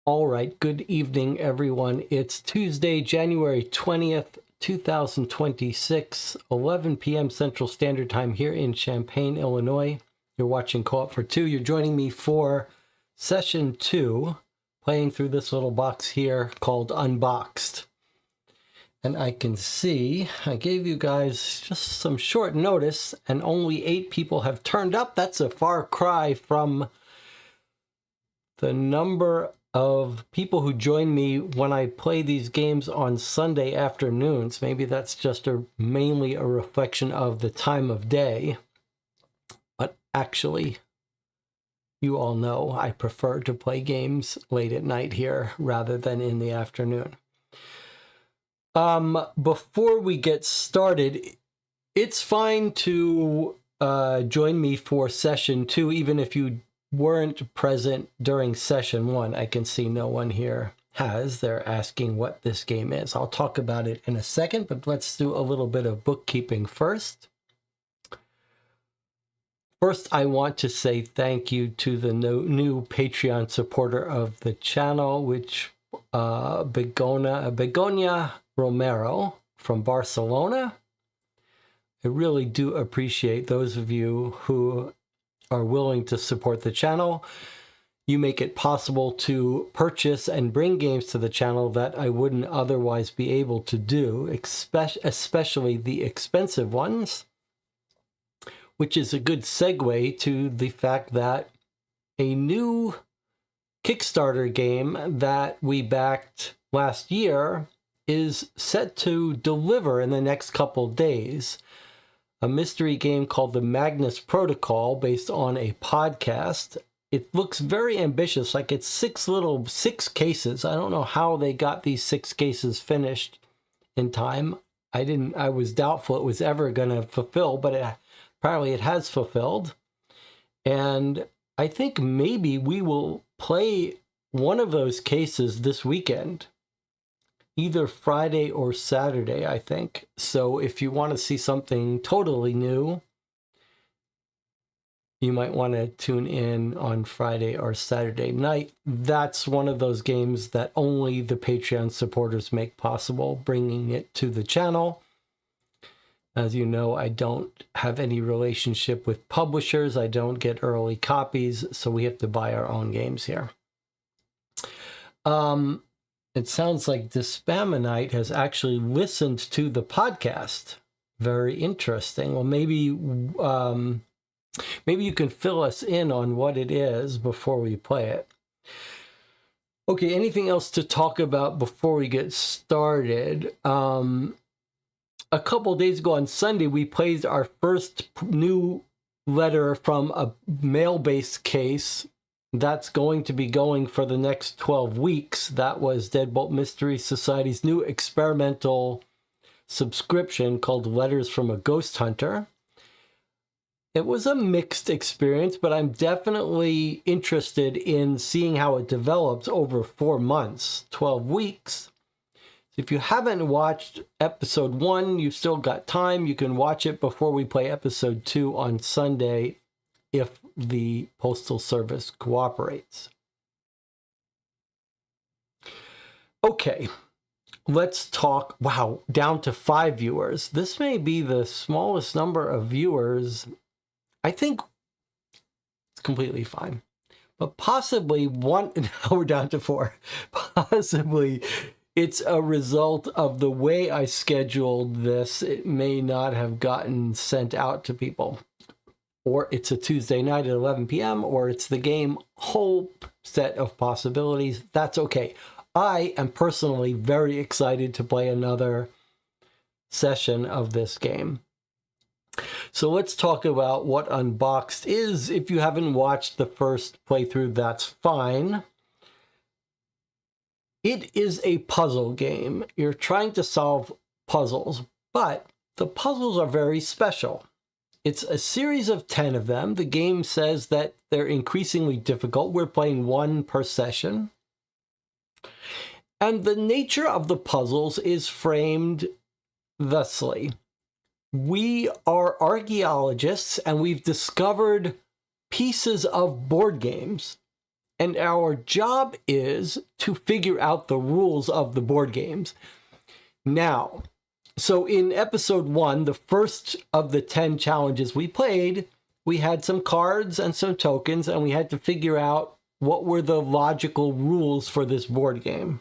All right, good evening, everyone. It's Tuesday, January 20th, 2026, 11 p.m. Central Standard Time here in Champaign, Illinois. You're watching Co-op for Two. You're joining me for Session 2, playing through this little box here called Unboxed. And I can see I gave you guys just some short notice, and only 8 people have turned up. That's a far cry from the number of people who join me when I play these games on Sunday afternoons. Maybe that's just mainly a reflection of the time of day. But actually, you all know I prefer to play games late at night here rather than in the afternoon. Before we get started, it's fine to join me for Session 2, even if you weren't present during Session 1. I can see no one here has. They're asking what this game is. I'll talk about it in a second, but let's do a little bit of bookkeeping first. First, I want to say thank you to the new Patreon supporter of the channel, which Begonia Romero from Barcelona. I really do appreciate those of you who are willing to support the channel. You make it possible to purchase and bring games to the channel that I wouldn't otherwise be able to do, especially the expensive ones, which is a good segue to the fact that a new Kickstarter game that we backed last year is set to deliver in the next couple days. A mystery game called The Magnus Protocol, based on a podcast. it looks very ambitious. Like it's six cases. I don't know how they got these 6 cases finished in time. I was doubtful it was ever going to fulfill, but apparently it has fulfilled. And I think maybe we will play one of those cases this weekend, either Friday or Saturday, I think. So if you want to see something totally new, you might want to tune in on Friday or Saturday night. That's one of those games that only the Patreon supporters make possible, bringing it to the channel. As you know, I don't have any relationship with publishers. I don't get early copies, so we have to buy our own games here. It sounds like Dispaminite has actually listened to the podcast. Very interesting. Well, maybe you can fill us in on what it is before we play it. Okay, anything else to talk about before we get started? A couple days ago on Sunday, we played our first new letter from a mail-based case that's going to be going for the next 12 weeks. That was Deadbolt Mystery Society's new experimental subscription called Letters from a Ghost Hunter. It was a mixed experience, but I'm definitely interested in seeing how it develops over 4 months, 12 weeks. If you haven't watched episode 1, you've still got time. You can watch it before we play episode 2 on Sunday if the Postal Service cooperates. Okay, let's talk. Wow, down to 5 viewers. This may be the smallest number of viewers. I think it's completely fine. But possibly now we're down to 4. Possibly it's a result of the way I scheduled this. It may not have gotten sent out to people. Or it's a Tuesday night at 11 p.m. or it's the game. Whole set of possibilities. That's okay. I am personally very excited to play another session of this game. So let's talk about what Unboxed is. If you haven't watched the first playthrough, that's fine. It is a puzzle game. You're trying to solve puzzles, but the puzzles are very special. It's a series of 10 of them. The game says that they're increasingly difficult. We're playing 1 per session. And the nature of the puzzles is framed thusly. We are archaeologists and we've discovered pieces of board games. And our job is to figure out the rules of the board games. Now, so in episode 1, the first of the 10 challenges we played, we had some cards and some tokens, and we had to figure out what were the logical rules for this board game.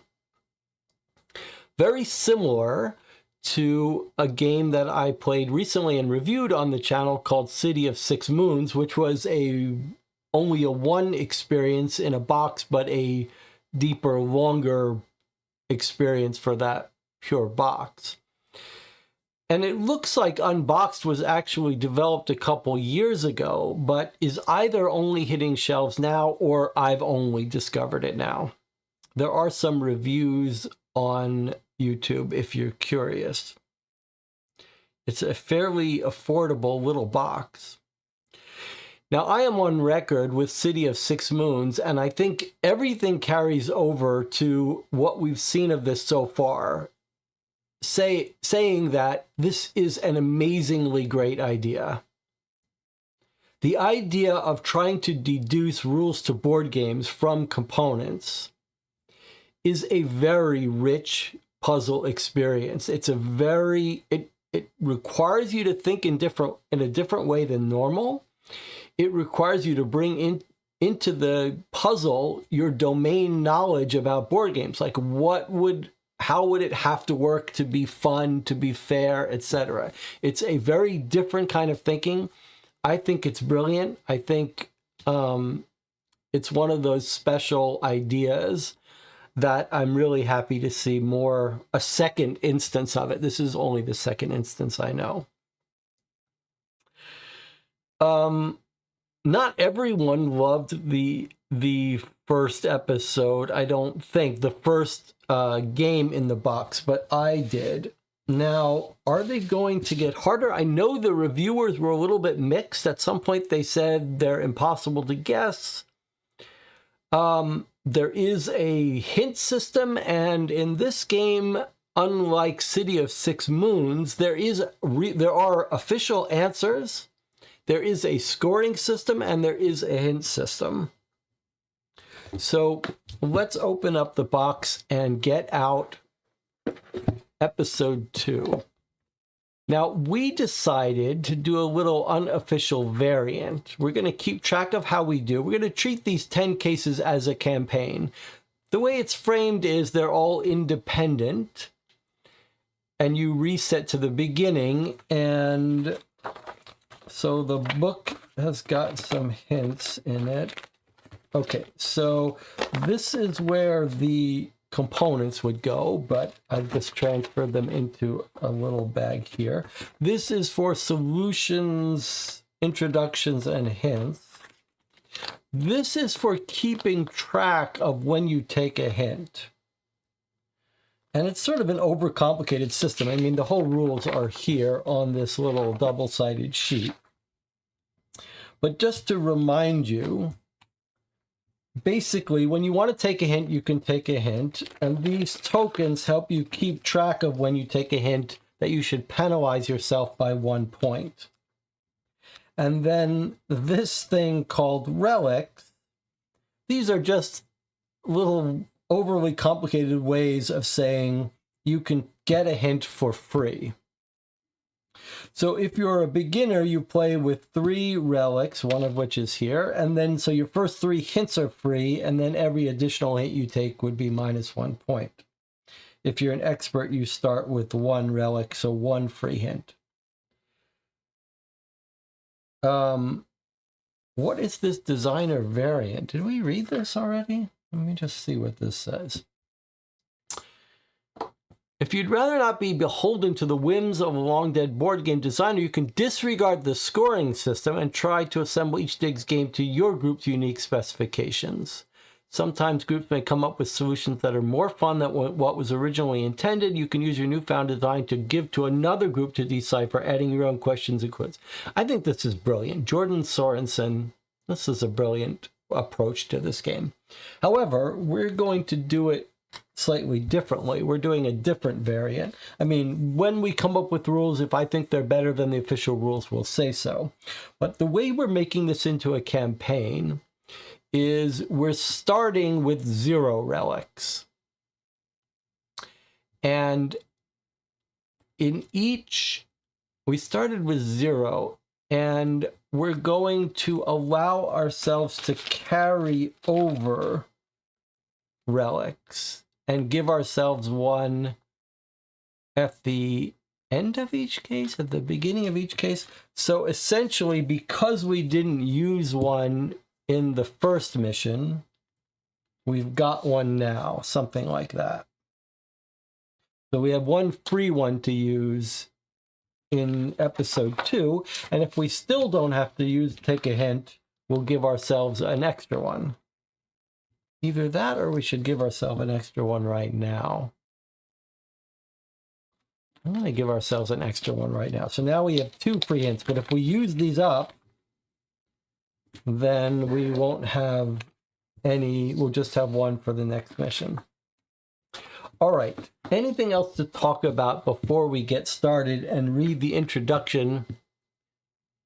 Very similar to a game that I played recently and reviewed on the channel called City of Six Moons, which was only a 1 experience in a box, but a deeper, longer experience for that pure box. And it looks like Unboxed was actually developed a couple years ago, but is either only hitting shelves now or I've only discovered it now. There are some reviews on YouTube if you're curious. It's a fairly affordable little box. Now, I am on record with City of Six Moons, and I think everything carries over to what we've seen of this so far, saying that this is an amazingly great idea. The idea of trying to deduce rules to board games from components is a very rich puzzle experience. It's it requires you to think in a different way than normal. It requires you to bring into the puzzle your domain knowledge about board games, like how would it have to work to be fun, to be fair, etc. It's a very different kind of thinking. I think it's brilliant. I think it's one of those special ideas that I'm really happy to see a second instance of it. This is only the second instance I know. not everyone loved the first episode, I don't think, the first game in the box, but I did. Now, are they going to get harder? I know the reviewers were a little bit mixed. At some point they said they're impossible to guess. There is a hint system, and in this game, unlike City of Six Moons, there are official answers. There is a scoring system, and there is a hint system. So let's open up the box and get out episode 2. Now, we decided to do a little unofficial variant. We're going to keep track of how we do. We're going to treat these 10 cases as a campaign. The way it's framed is they're all independent, and you reset to the beginning, and so the book has got some hints in it. Okay, so this is where the components would go, but I've just transferred them into a little bag here. This is for solutions, introductions, and hints. This is for keeping track of when you take a hint. And it's sort of an overcomplicated system. I mean, the whole rules are here on this little double-sided sheet. But just to remind you, basically, when you want to take a hint, you can take a hint, and these tokens help you keep track of when you take a hint that you should penalize yourself by 1 point. And then this thing called relics, these are just little overly complicated ways of saying you can get a hint for free. So if you're a beginner, you play with 3 relics, one of which is here, and then so your first 3 hints are free, and then every additional hint you take would be -1 point. If you're an expert, you start with 1 relic, so 1 free hint. What is this designer variant? Did we read this already? Let me just see what this says. If you'd rather not be beholden to the whims of a long-dead board game designer, you can disregard the scoring system and try to assemble each Diggs game to your group's unique specifications. Sometimes groups may come up with solutions that are more fun than what was originally intended. You can use your newfound design to give to another group to decipher, adding your own questions and quiz. I think this is brilliant. Jordan Sorensen, this is a brilliant approach to this game. However, we're going to do it slightly differently. We're doing a different variant. I mean, when we come up with rules, if I think they're better than the official rules, we'll say so. But the way we're making this into a campaign is we're starting with 0 relics. And in each, we started with 0, and we're going to allow ourselves to carry over relics and give ourselves 1 at the end of each case, at the beginning of each case. So essentially, because we didn't use 1 in the first mission, we've got 1 now, something like that. So we have 1 free one to use in episode 2, and if we still don't have to take a hint, we'll give ourselves an extra one. Either that, or we should give ourselves an extra one right now. I'm going to give ourselves an extra one right now. So now we have 2 free hints, but if we use these up, then we won't have any, we'll just have 1 for the next mission. All right, anything else to talk about before we get started and read the introduction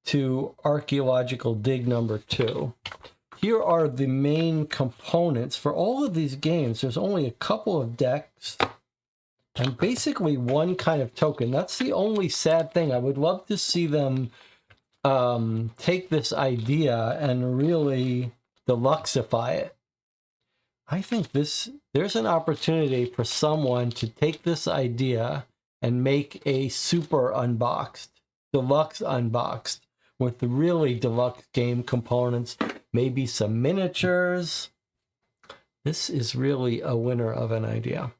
to Archaeological Dig number 2? Here are the main components for all of these games. There's only a couple of decks and basically 1 kind of token. That's the only sad thing. I would love to see them take this idea and really deluxify it. I think there's an opportunity for someone to take this idea and make a super unboxed, deluxe unboxed, with the really deluxe game components, maybe some miniatures. This is really a winner of an idea.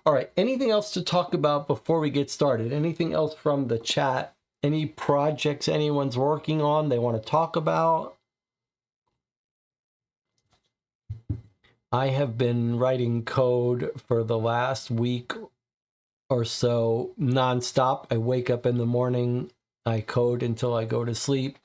All right, anything else to talk about before we get started? Anything else from the chat? Any projects anyone's working on they want to talk about? I have been writing code for the last week or so nonstop. I wake up in the morning, I code until I go to sleep,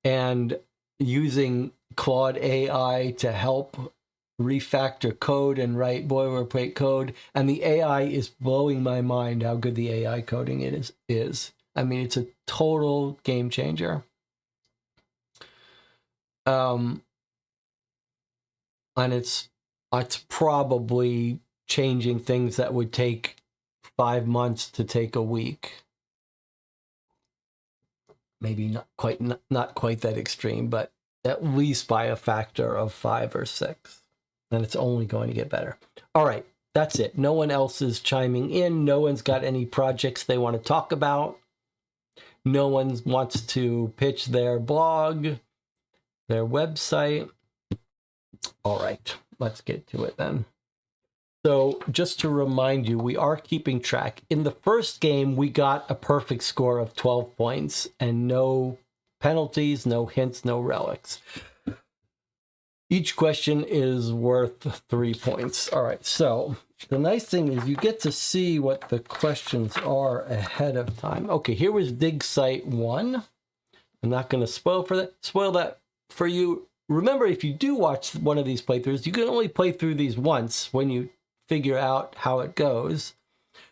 and using Claude AI to help refactor code and write boilerplate code. And the AI is blowing my mind how good the AI coding it is. I mean, it's a total game changer. And it's probably changing things that would take 5 months to take a week. Maybe not quite that extreme, but at least by a factor of 5 or 6. And it's only going to get better. All right, that's it. No one else is chiming in. No one's got any projects they want to talk about. No one wants to pitch their blog, their website. All right, let's get to it then. So just to remind you, we are keeping track. In the first game, we got a perfect score of 12 points and no penalties, no hints, no relics. Each question is worth 3 points. All right, so the nice thing is you get to see what the questions are ahead of time. Okay, here was Dig Site 1. I'm not going to spoil that for you. Remember, if you do watch one of these playthroughs, you can only play through these once when you figure out how it goes.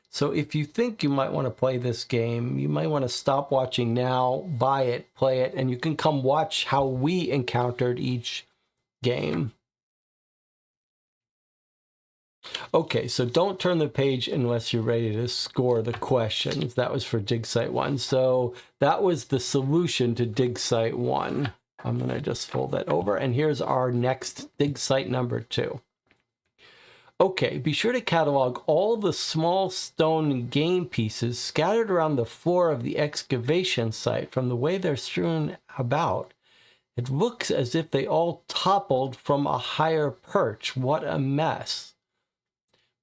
So if you think you might want to play this game, you might want to stop watching now, buy it, play it, and you can come watch how we encountered each game. Okay, so don't turn the page unless you're ready to score the questions. That was for Dig Site 1. So that was the solution to Dig Site 1. I'm going to just fold that over, and here's our next Dig Site number 2. Okay, be sure to catalog all the small stone game pieces scattered around the floor of the excavation site. From the way they're strewn about, it looks as if they all toppled from a higher perch. What a mess.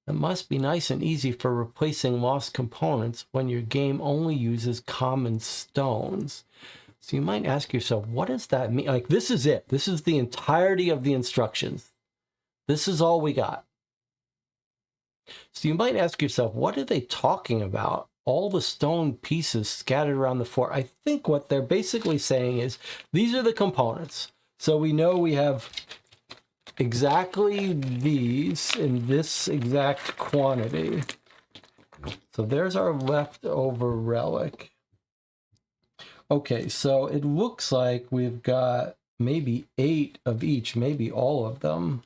It must be nice and easy for replacing lost components when your game only uses common stones. So you might ask yourself, what does that mean? Like, this is it. This is the entirety of the instructions. This is all we got. So you might ask yourself, what are they talking about? All the stone pieces scattered around the floor. I think what they're basically saying is these are the components. So we know we have exactly these in this exact quantity. So there's our leftover relic. Okay, so it looks like we've got maybe 8 of each, maybe all of them.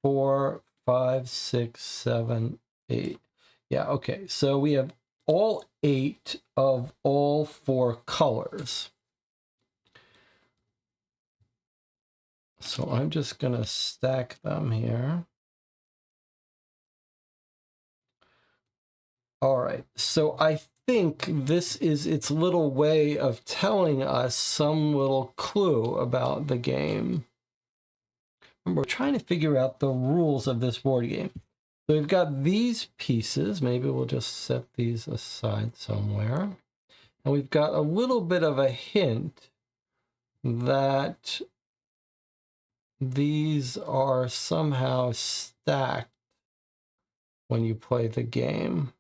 4, 5, 6, 7, 8. Yeah, okay. So we have all 8 of all 4 colors. So I'm just going to stack them here. All right. So I think this is its little way of telling us some little clue about the game. Remember, we're trying to figure out the rules of this board game. So we've got these pieces. Maybe we'll just set these aside somewhere. And we've got a little bit of a hint that these are somehow stacked when you play the game.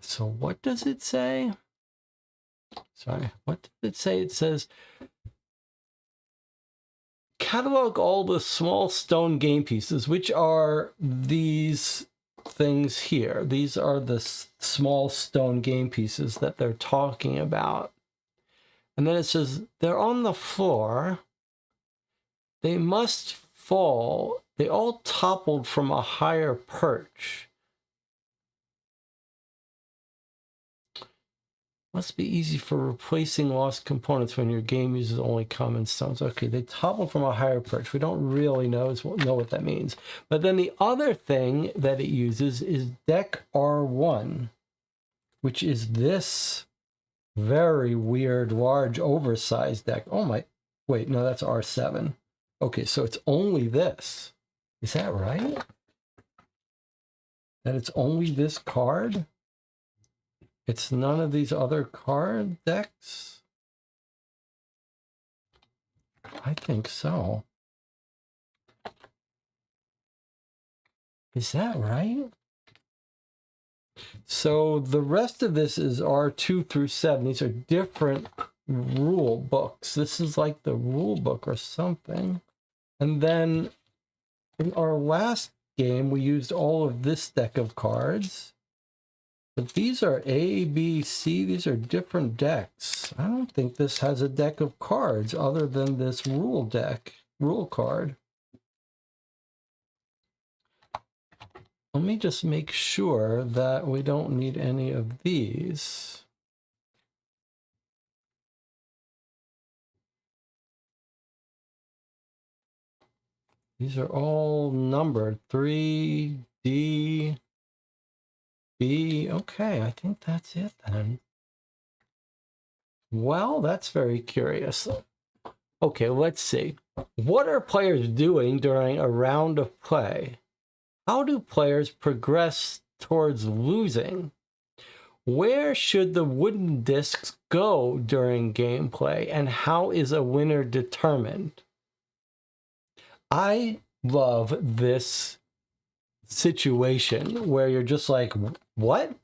So what does it say? Sorry, what did it say? It says, catalog all the small stone game pieces, which are these things here. These are the small stone game pieces that they're talking about. And then it says, they're on the floor. They must fall. They all toppled from a higher perch. Must be easy for replacing lost components when your game uses only common stones. Okay, they topple from a higher perch. We don't really know what that means. But then the other thing that it uses is deck R1, which is this very weird, large, oversized deck. Oh my, wait, no, that's R7. Okay, so it's only this. Is that right? That it's only this card? It's none of these other card decks? I think so. Is that right? So the rest of this is R2 through 7. These are different rule books. This is like the rule book or something. And then in our last game, we used all of this deck of cards. But these are A, B, C. These are different decks. I don't think this has a deck of cards other than this rule card. Let me just make sure that we don't need any of these. These are all numbered. 3, D, B. Okay, I think that's it then. Well, that's very curious. Okay, let's see. What are players doing during a round of play? How do players progress towards losing? Where should the wooden discs go during gameplay? And how is a winner determined? I love this situation where you're just like, what?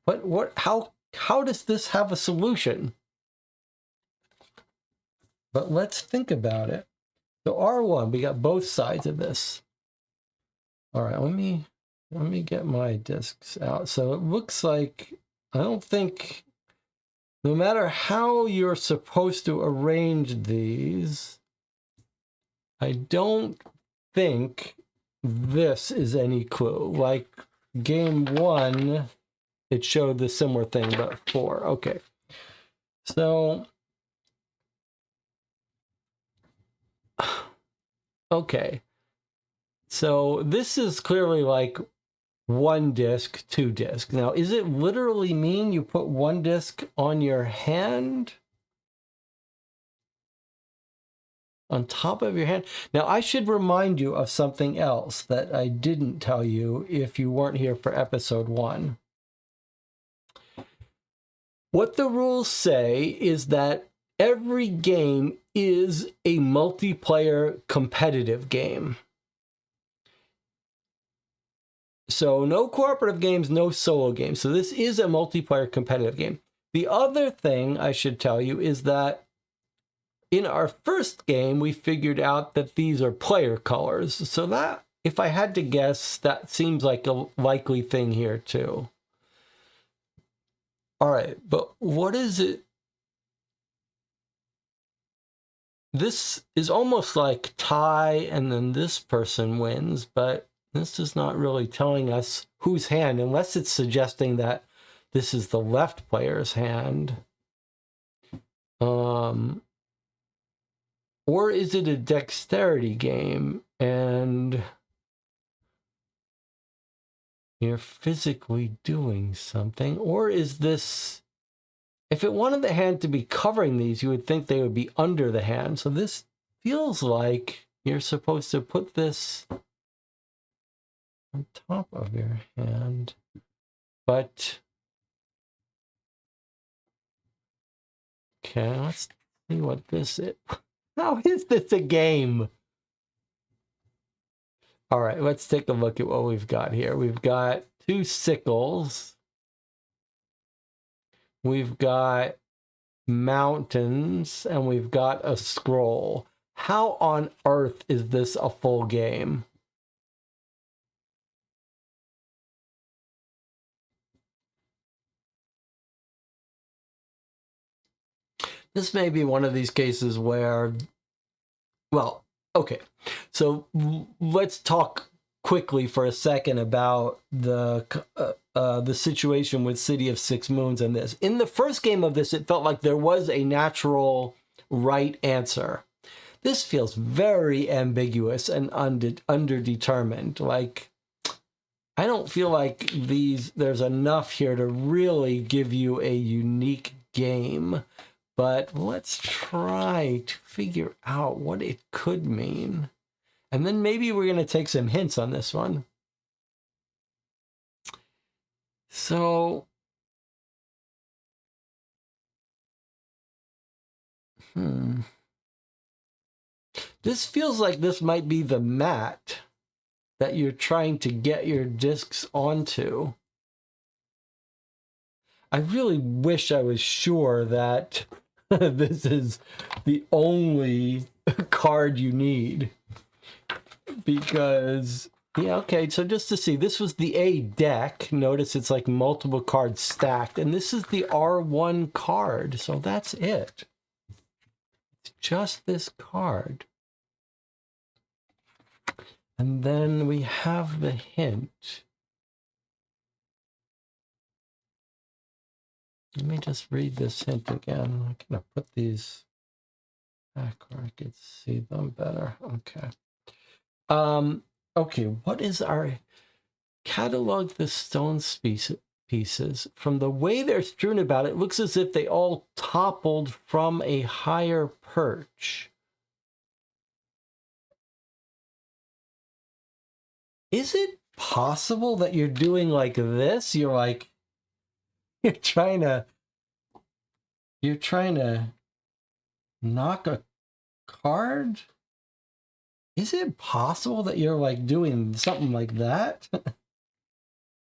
How does this have a solution? But let's think about it. So R1, we got both sides of this. All right, let me get my discs out. So it looks like, I don't think, no matter how you're supposed to arrange these, I don't think this is any clue. Like game 1, it showed the similar thing, but 4. Okay. So, okay. So this is clearly like 1 disc, 2 discs. Now, is it literally mean you put 1 disc on your hand? On top of your hand? Now, I should remind you of something else that I didn't tell you if you weren't here for episode 1. What the rules say is that every game is a multiplayer competitive game. So no cooperative games, no solo games. So this is a multiplayer competitive game. The other thing I should tell you is that in our first game, we figured out that these are player colors. So that, if I had to guess, that seems like a likely thing here too. All right, but what is it? This is almost like tie and then this person wins, but this is not really telling us whose hand, unless it's suggesting that this is the left player's hand. Or is it a dexterity game and you're physically doing something? Or is this, if it wanted the hand to be covering these, you would think they would be under the hand. So this feels like you're supposed to put this on top of your hand. But, okay, let's see what this is. How is this a game? All right, let's take a look at what we've got here. We've got 2 sickles. We've got mountains, and we've got a scroll. How on earth is this a full game? This may be one of these cases where, well, okay, so let's talk quickly for a second about the situation with City of Six Moons and this. In the first game of this, it felt like there was a natural right answer. This feels very ambiguous and underdetermined. Like, I don't feel like there's enough here to really give you a unique game. But let's try to figure out what it could mean. And then maybe we're going to take some hints on this one. So, This feels like this might be the mat that you're trying to get your discs onto. I really wish I was sure that this is the only card you need. Because, yeah, okay, so just to see, this was the A deck. Notice it's like multiple cards stacked. And this is the R1 card, so that's it. It's just this card. And then we have the hint. Let me just read this hint again. I'm gonna put these back where I could see them better. Okay. Okay, what is our catalog the stone pieces? From the way they're strewn about, it looks as if they all toppled from a higher perch. Is it possible that you're doing like this? You're trying to knock a card? Is it possible that you're like doing something like that?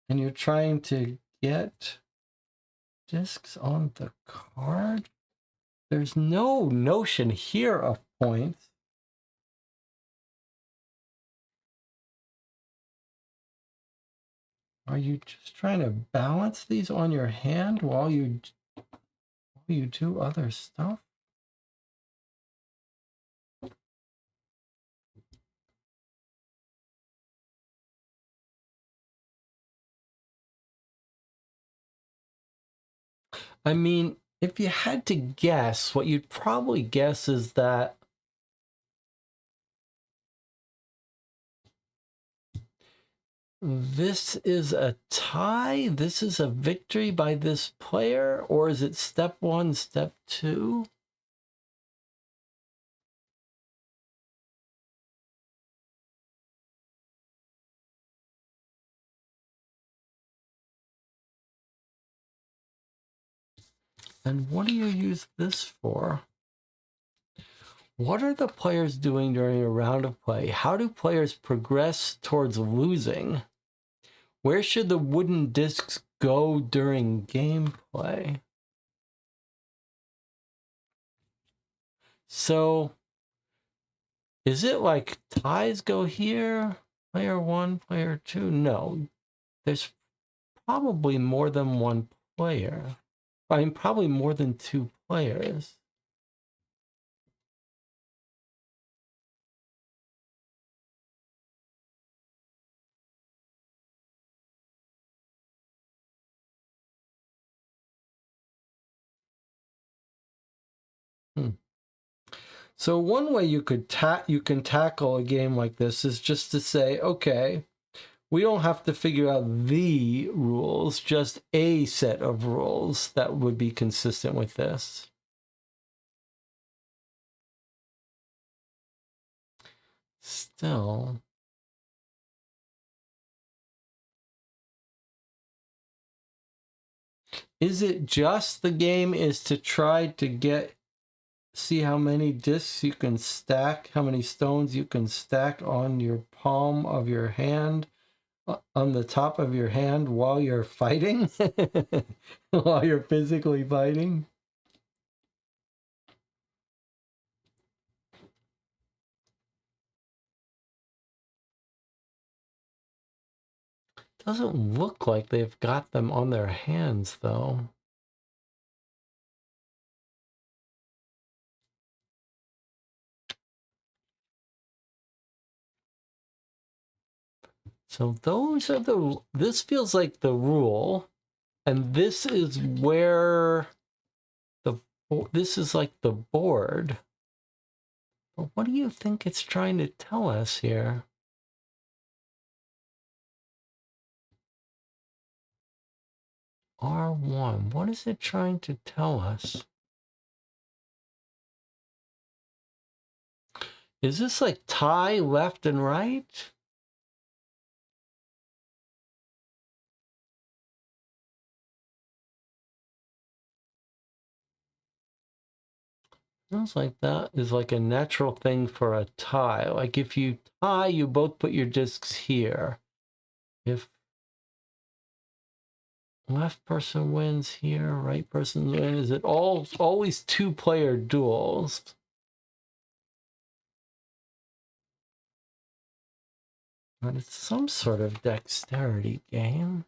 And you're trying to get discs on the card? There's no notion here of points. Are you just trying to balance these on your hand while you do other stuff? I mean, if you had to guess, what you'd probably guess is that this is a tie, this is a victory by this player, or is it step one, step two? And what do you use this for? What are the players doing during a round of play? How do players progress towards losing? Where should the wooden discs go during gameplay? So, is it like ties go here? Player one, player two? No, there's probably more than one player. I mean, probably more than two players. So one way you can tackle a game like this is just to say, okay, we don't have to figure out the rules, just a set of rules that would be consistent with this. Still, is it just the game is to try to see how many discs you can stack, how many stones you can stack on your palm of your hand, on the top of your hand while you're fighting, while you're physically fighting? Doesn't look like they've got them on their hands, though. So those are this feels like the rule, and this is where this is like the board. But what do you think it's trying to tell us here? R1, what is it trying to tell us? Is this like tie left and right? Sounds like that is like a natural thing for a tie. Like if you tie, you both put your discs here. If left person wins here, right person wins, is it always two-player duels? But it's some sort of dexterity game.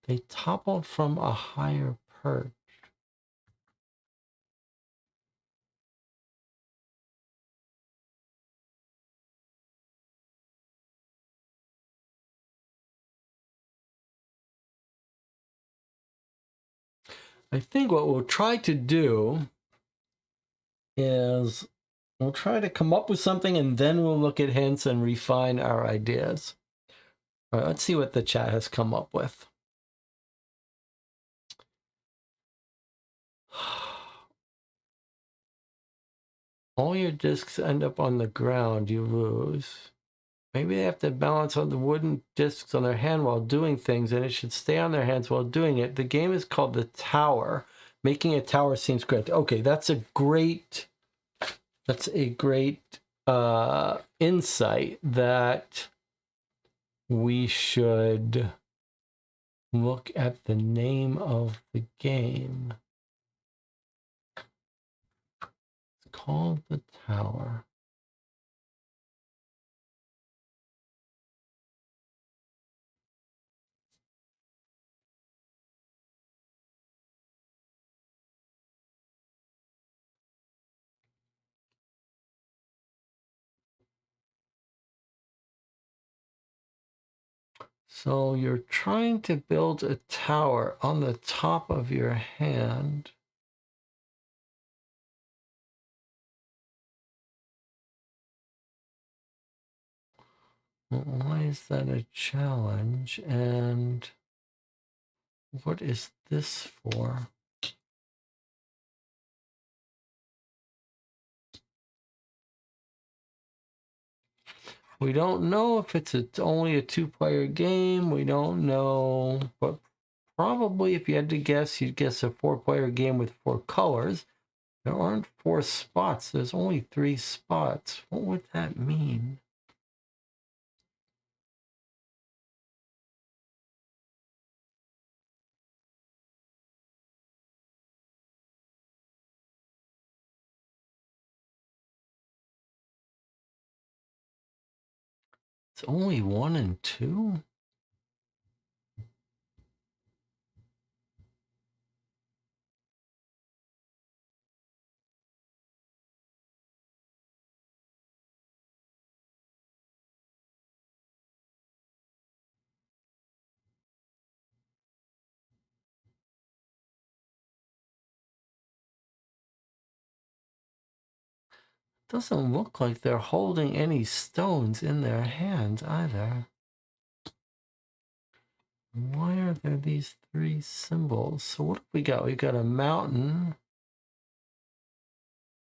They toppled from a higher perch. I think what we'll try to do is we'll try to come up with something and then we'll look at hints and refine our ideas. All right, let's see what the chat has come up with. All your discs end up on the ground, you lose. Maybe they have to balance on the wooden discs on their hand while doing things, and it should stay on their hands while doing it. The game is called the Tower. Making a tower seems great. Okay, that's a great insight that we should look at the name of the game. It's called the Tower. So you're trying to build a tower on the top of your hand. Why is that a challenge? And what is this for? We don't know if it's only a two-player game. We don't know, but probably if you had to guess, you'd guess a four-player game with four colors. There aren't four spots. There's only three spots. What would that mean? It's only 1 and 2? Doesn't look like they're holding any stones in their hands either. Why are there these three symbols? So what have we got? We got a mountain,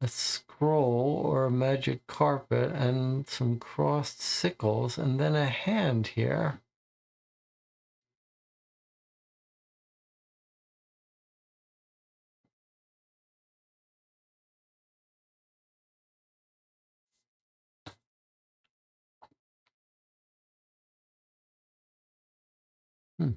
a scroll or a magic carpet, and some crossed sickles, and then a hand here. Hmm.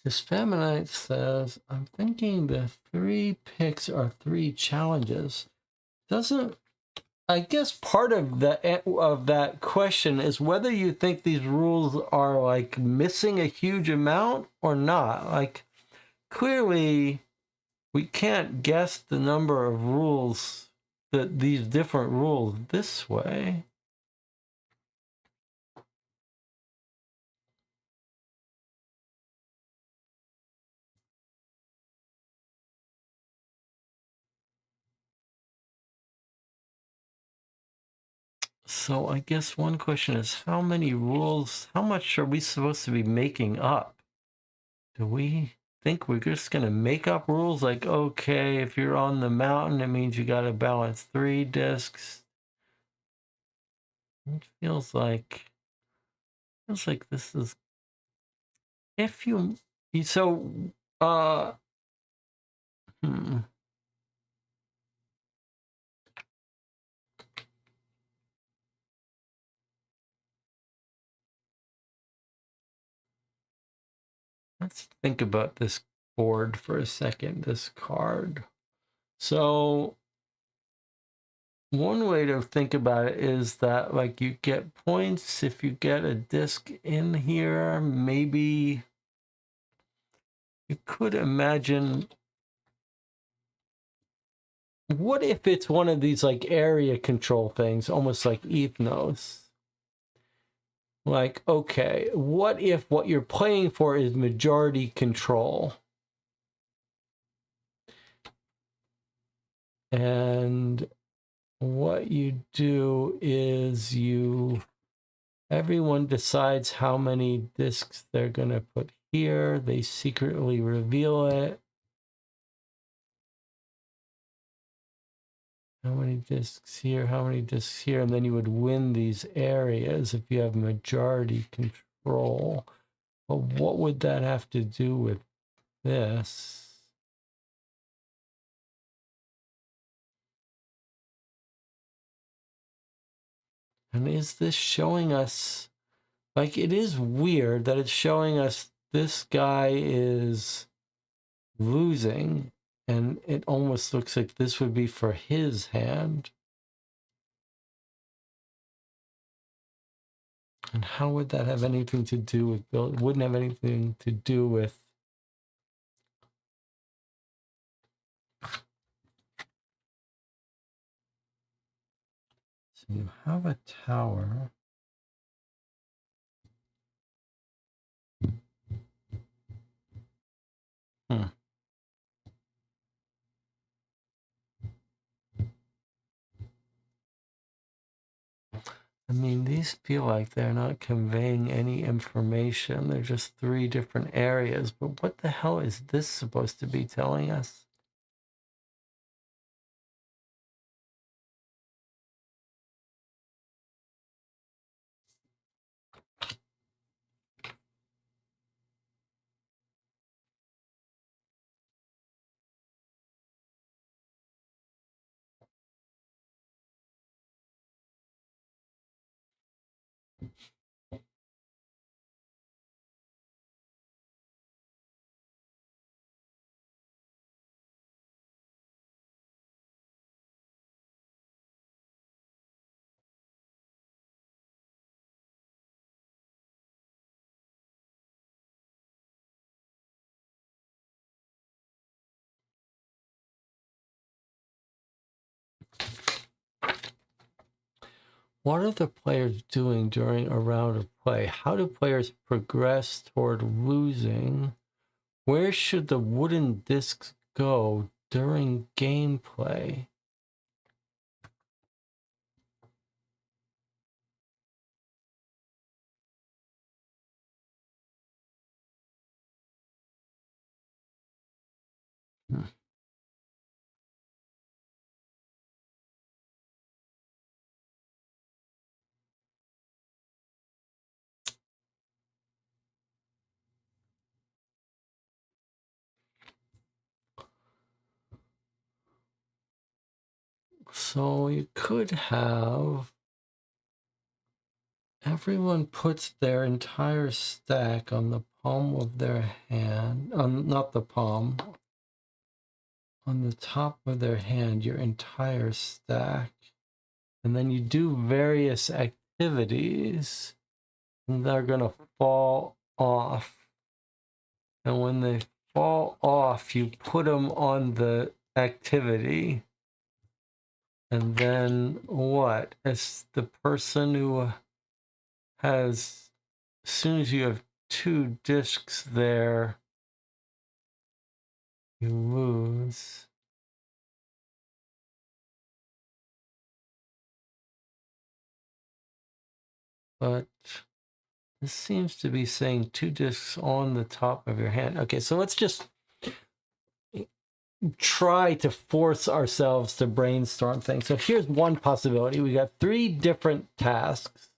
This Feminite says, I'm thinking the 3 picks are 3 challenges. Doesn't, I guess part of that question is whether you think these rules are like missing a huge amount or not. Like clearly we can't guess the number of rules, that these different rules this way. So I guess one question is, how many rules, how much are we supposed to be making up? Do we think we're just going to make up rules like, okay, if you're on the mountain, it means you got to balance 3 discs? It feels like this is, if you, so, hmm. Let's think about this board for a second, this card. So one way to think about it is that, like, you get points if you get a disc in here. Maybe you could imagine, what if it's one of these like area control things, almost like ethnos? Like, okay, what if what you're playing for is majority control? And what you do is everyone decides how many discs they're going to put here. They secretly reveal it. How many discs here? How many discs here? And then you would win these areas if you have majority control. But what would that have to do with this? And is this showing us, like, it is weird that it's showing us this guy is losing, and it almost looks like this would be for his hand. And how would that have anything to do with Bill? It wouldn't have anything to do with. So you have a tower. Hmm. I mean, these feel like they're not conveying any information. They're just 3 different areas. But what the hell is this supposed to be telling us? What are the players doing during a round of play? How do players progress toward losing? Where should the wooden discs go during gameplay? Hmm. So you could have everyone puts their entire stack on the palm of their hand, not the palm, on the top of their hand, your entire stack. And then you do various activities, and they're going to fall off. And when they fall off, you put them on the activity. And then what? It's the person who has, as soon as you have 2 discs there, you lose. but this seems to be saying 2 discs on the top of your hand. Okay, so let's just try to force ourselves to brainstorm things. So here's one possibility. We got 3 different tasks.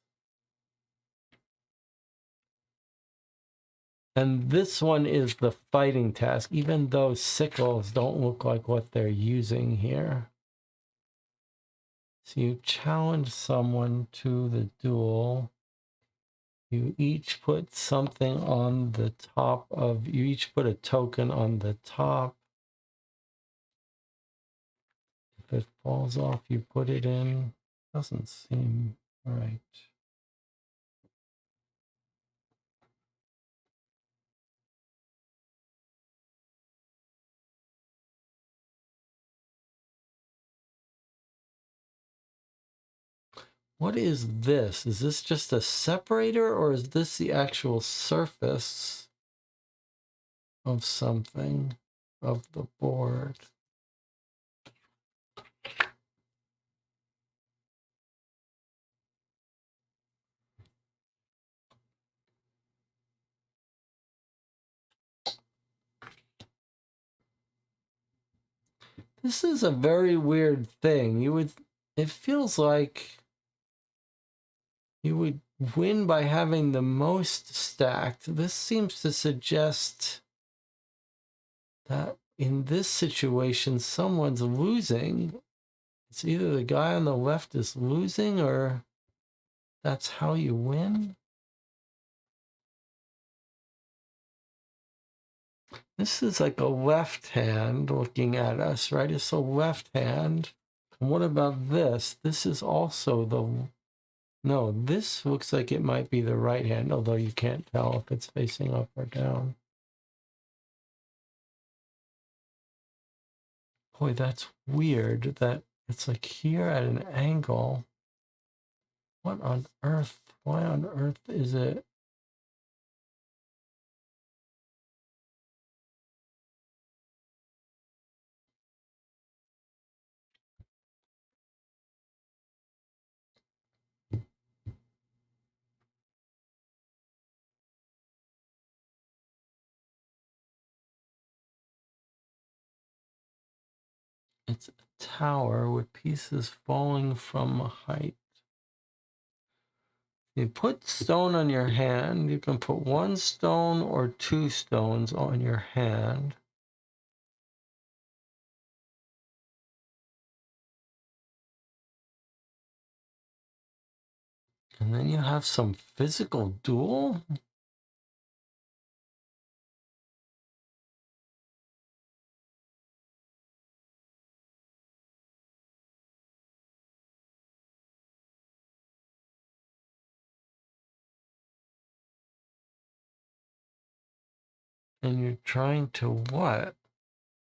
And this one is the fighting task, even though sickles don't look like what they're using here. So you challenge someone to the duel. You each put something on the top of, you each put a token on the top. If it falls off, you put it in. Doesn't seem right. What is this? Is this just a separator, or is this the actual surface of something, of the board? This is a very weird thing. It feels like you would win by having the most stacked. This seems to suggest that in this situation, someone's losing. It's either the guy on the left is losing, or that's how you win. This is like a left hand looking at us, right? It's a left hand. And what about this? This is also the... No, this looks like it might be the right hand, although you can't tell if it's facing up or down. Boy, that's weird that it's like here at an angle. What on earth? Why on earth is it? It's a tower with pieces falling from a height. You put stone on your hand. You can put 1 stone or 2 stones on your hand. And then you have some physical duel? And you're trying to what?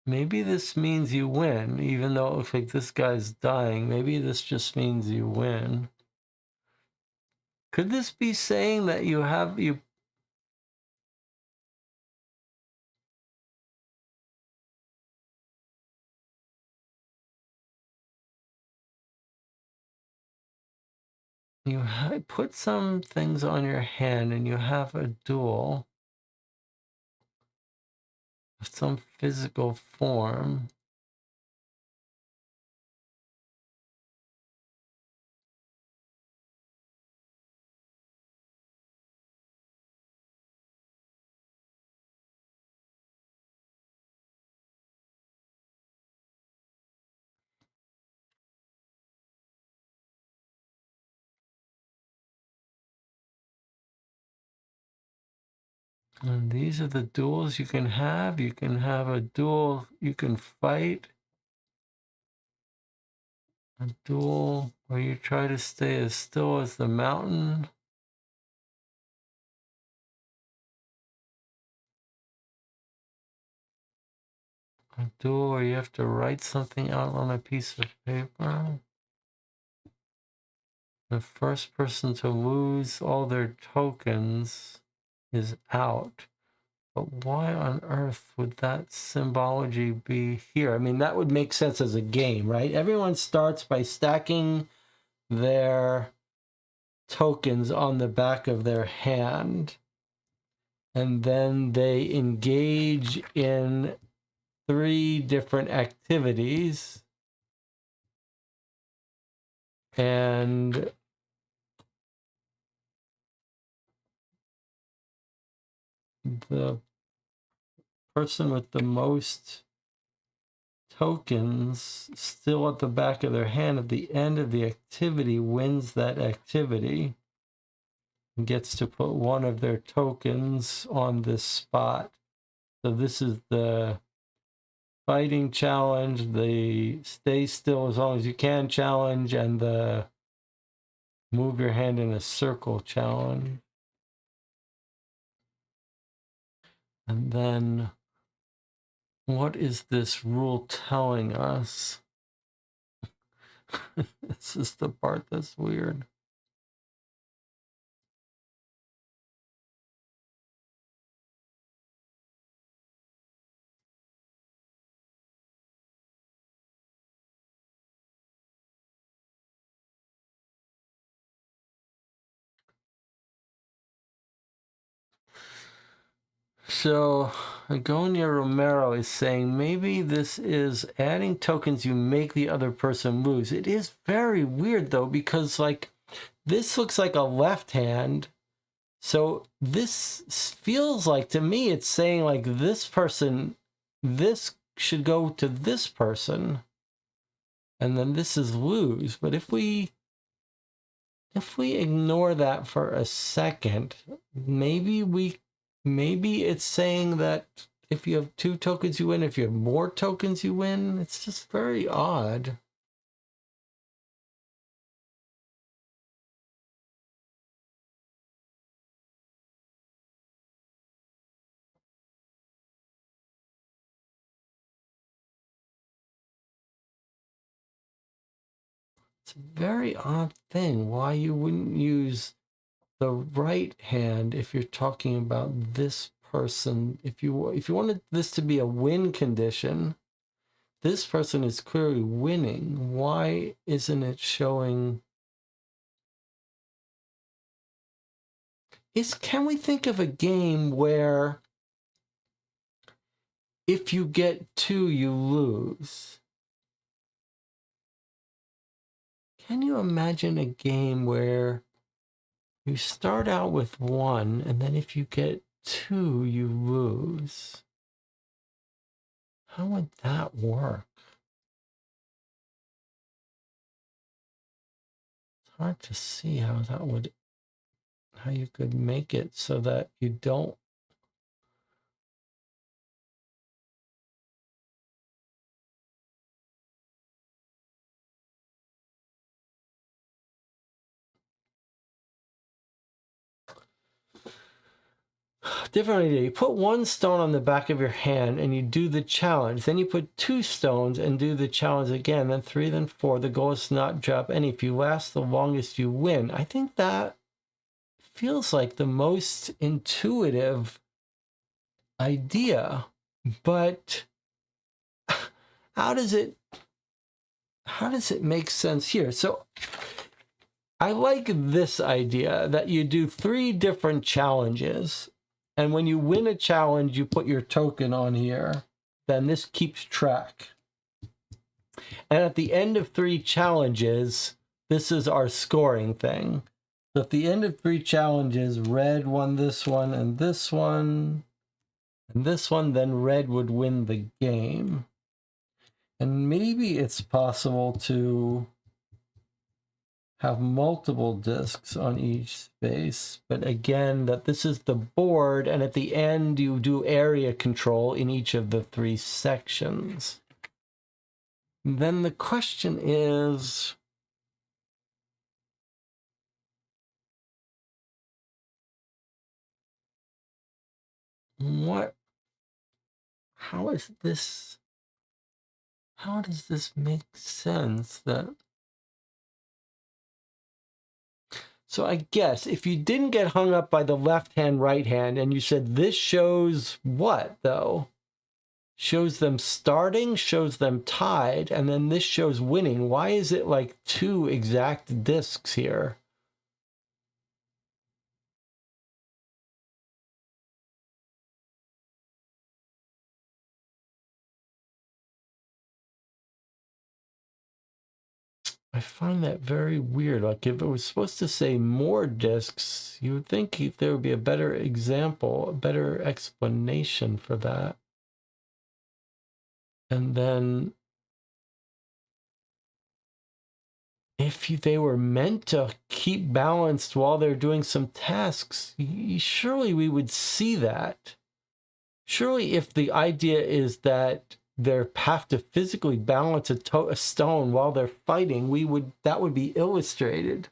Maybe this means you win, even though it looks like this guy's dying. Maybe this just means you win. Could this be saying that you have... You put some things on your hand and you have a duel of some physical form. And these are the duels you can have. You can have a duel, you can fight. A duel where you try to stay as still as the mountain. A duel where you have to write something out on a piece of paper. The first person to lose all their tokens is out. But why on earth would that symbology be here? I mean, that would make sense as a game, right? Everyone starts by stacking their tokens on the back of their hand. And then they engage in 3 different activities. And the person with the most tokens still at the back of their hand at the end of the activity wins that activity and gets to put one of their tokens on this spot. So this is the fighting challenge, the stay still as long as you can challenge, and the move your hand in a circle challenge. And then what is this rule telling us? This is the part that's weird. So Agonia Romero is saying maybe this is adding tokens you make the other person lose. It is very weird though, because like this looks like a left hand. So this feels like, to me, it's saying like this person, this should go to this person, and then this is lose. But if we ignore that for a second, maybe it's saying that if you have 2 tokens, you win. If you have more tokens, you win. It's just very odd. It's a very odd thing why you wouldn't use the right hand if you're talking about this person. If you wanted this to be a win condition, this person is clearly winning. Why isn't it showing? Can we think of a game where if you get 2, you lose? Can you imagine a game where you start out with 1, and then if you get 2, you lose? How would that work? It's hard to see how you could make it so that you don't. Different idea. You put 1 stone on the back of your hand and you do the challenge. Then you put 2 stones and do the challenge again. Then 3, then 4. The goal is to not drop any. If you last the longest, you win. I think that feels like the most intuitive idea. But how does it make sense here? So I like this idea that you do 3 different challenges. And when you win a challenge, you put your token on here. Then this keeps track. And at the end of 3 challenges, this is our scoring thing. So at the end of 3 challenges, red won this one, and this one, and this one, then red would win the game. And maybe it's possible to have multiple discs on each space, but again, that this is the board, and at the end you do area control in each of the 3 sections. And then the question is, how does this make sense? So I guess if you didn't get hung up by the left hand, right hand, and you said this shows what, though? Shows them starting, shows them tied, and then this shows winning. Why is it like 2 exact discs here? I find that very weird. Like if it was supposed to say more discs, you would think there would be a better example, a better explanation for that. And then if they were meant to keep balanced while they're doing some tasks, surely we would see that. Surely if the idea is that they have to physically balance a stone while they're fighting, that would be illustrated.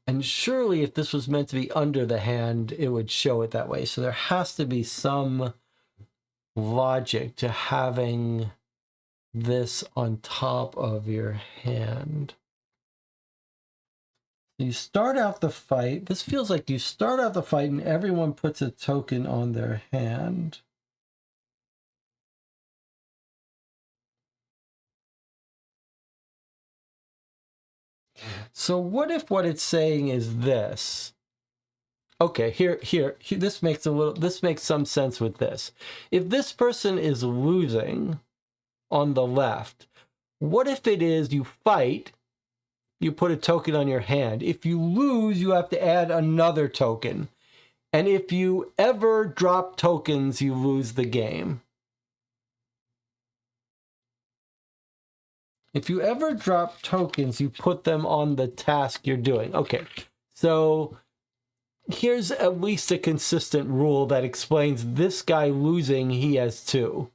And surely if this was meant to be under the hand, it would show it that way. So there has to be some logic to having this on top of your hand. You start out the fight. This feels like you start out the fight and everyone puts a token on their hand. So what if what it's saying is this? Okay, here, this makes some sense with this. If this person is losing on the left, what if it is you fight, you put a token on your hand. If you lose, you have to add another token. And if you ever drop tokens, you lose the game. If you ever drop tokens, you put them on the task you're doing. Okay, so here's at least a consistent rule that explains this guy losing, he has 2.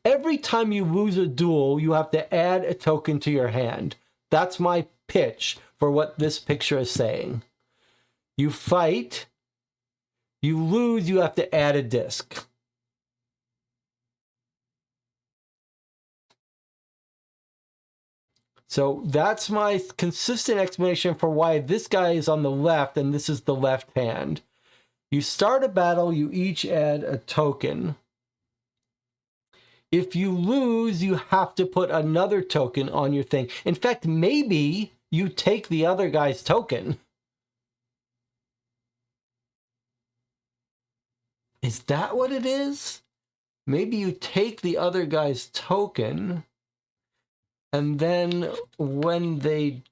Every time you lose a duel, you have to add a token to your hand. That's my pitch for what this picture is saying. You fight, you lose, you have to add a disc. So that's my consistent explanation for why this guy is on the left and this is the left hand. You start a battle, you each add a token. If you lose, you have to put another token on your thing. In fact, maybe you take the other guy's token. Is that what it is? Maybe you take the other guy's token, and then when they...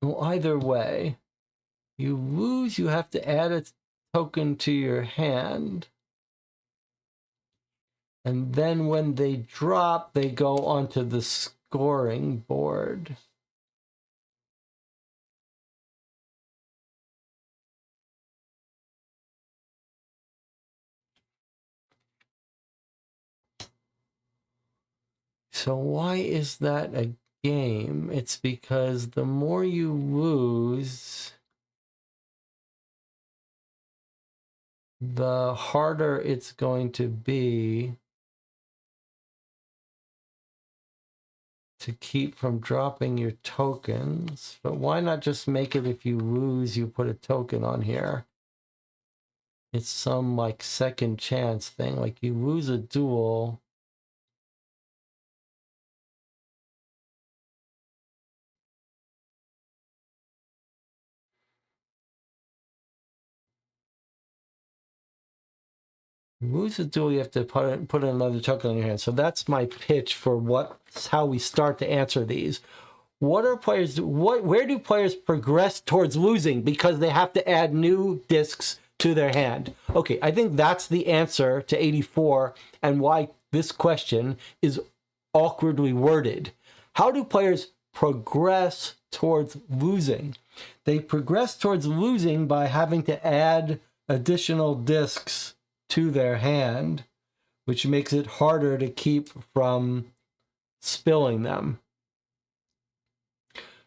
Well, either way, you lose, you have to add a token to your hand. And then when they drop, they go onto the scoring board. So why is that a game? It's because the more you lose, the harder it's going to be to keep from dropping your tokens. But why not just make it if you lose, you put a token on here? It's some like second chance thing. Like you lose a duel. Lose a duel, you have to put another token on your hand. So that's my pitch for how we start to answer these. Where do players progress towards losing because they have to add new discs to their hand? Okay, I think that's the answer to 84 and why this question is awkwardly worded. How do players progress towards losing? They progress towards losing by having to add additional discs to their hand, which makes it harder to keep from spilling them.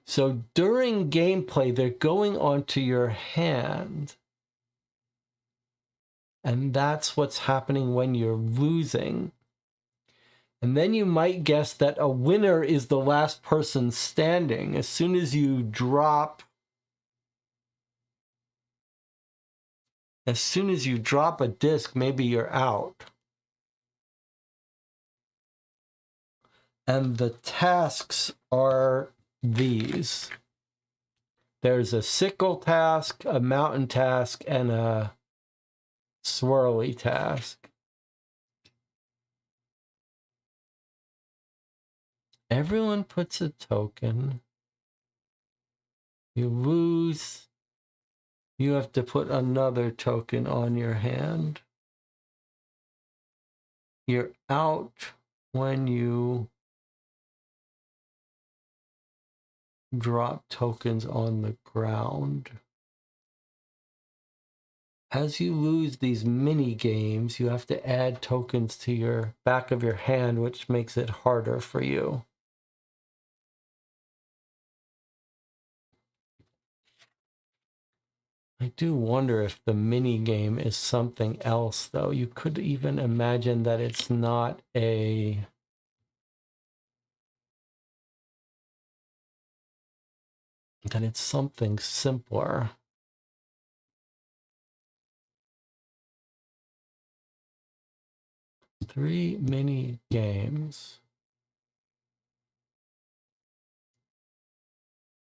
So during gameplay, they're going onto your hand. And that's what's happening when you're losing. And then you might guess that a winner is the last person standing. As soon as you drop a disc, maybe you're out. And the tasks are these. There's a sickle task, a mountain task, and a swirly task. Everyone puts a token. You lose. You have to put another token on your hand. You're out when you drop tokens on the ground. As you lose these mini games, you have to add tokens to your back of your hand, which makes it harder for you. I do wonder if the mini game is something else, though. You could even imagine that it's not a... that it's something simpler. Three mini games.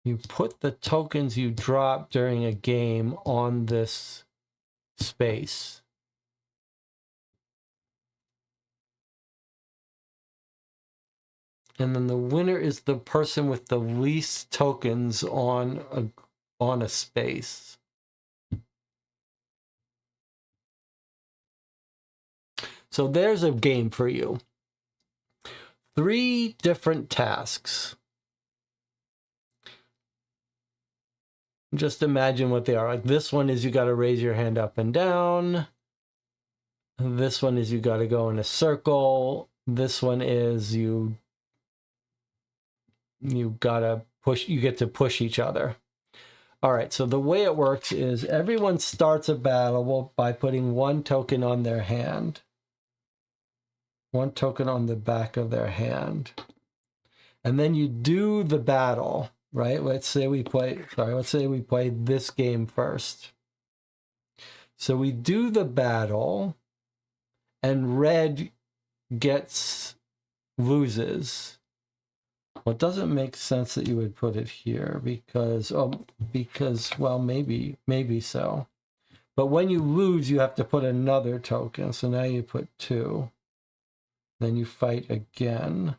You put the tokens you drop during a game on this space. And then the winner is the person with the least tokens on a space. So there's a game for you. 3 different tasks. Just imagine what they are. Like this one is you got to raise your hand up and down. This one is you got to go in a circle. This one is you gotta push, you get to push each other. All right, so the way it works is everyone starts a battle by putting 1 token on their hand. 1 token on the back of their hand. And then you do the battle, right? Let's say we play this game first. So we do the battle and red loses. Well, it doesn't make sense that you would put it here because, well, maybe so. But when you lose, you have to put another token. So now you put 2. Then you fight again.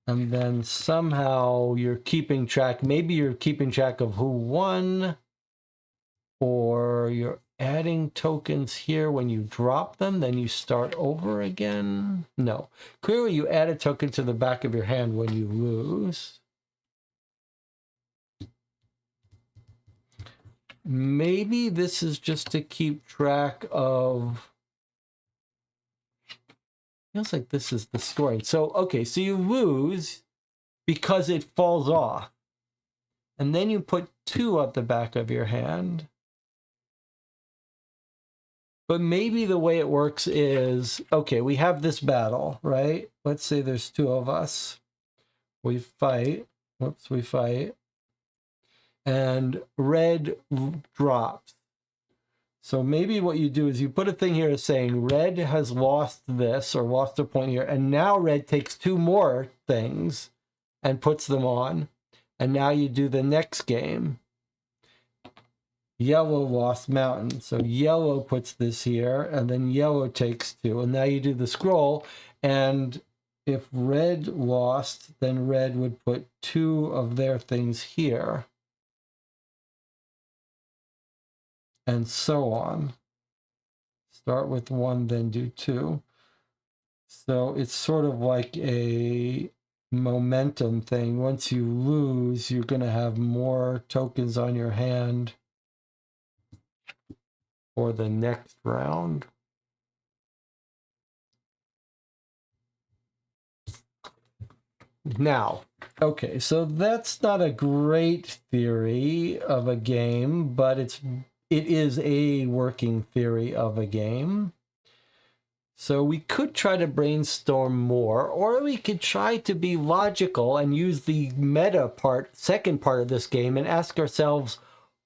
And then somehow you're keeping track. Maybe you're keeping track of who won. Or you're adding tokens here when you drop them. Then you start over again. No. Clearly you add a token to the back of your hand when you lose. Maybe this is just to keep track of... Feels like this is the scoring. So, okay, so you lose because it falls off. And then you put 2 at the back of your hand. But maybe the way it works is, okay, we have this battle, right? Let's say there's 2 of us. We fight. Whoops, we fight. And red drops. So maybe what you do is you put a thing here saying red has lost this or lost a point here. And now red takes 2 more things and puts them on. And now you do the next game. Yellow lost mountain. So yellow puts this here and then yellow takes 2. And now you do the scroll. And if red lost, then red would put 2 of their things here. And so on. Start with 1, then do 2. So it's sort of like a momentum thing. Once you lose, you're going to have more tokens on your hand for the next round. Now, okay, so that's not a great theory of a game, but it is a working theory of a game. So we could try to brainstorm more, or we could try to be logical and use the meta part, second part of this game, and ask ourselves,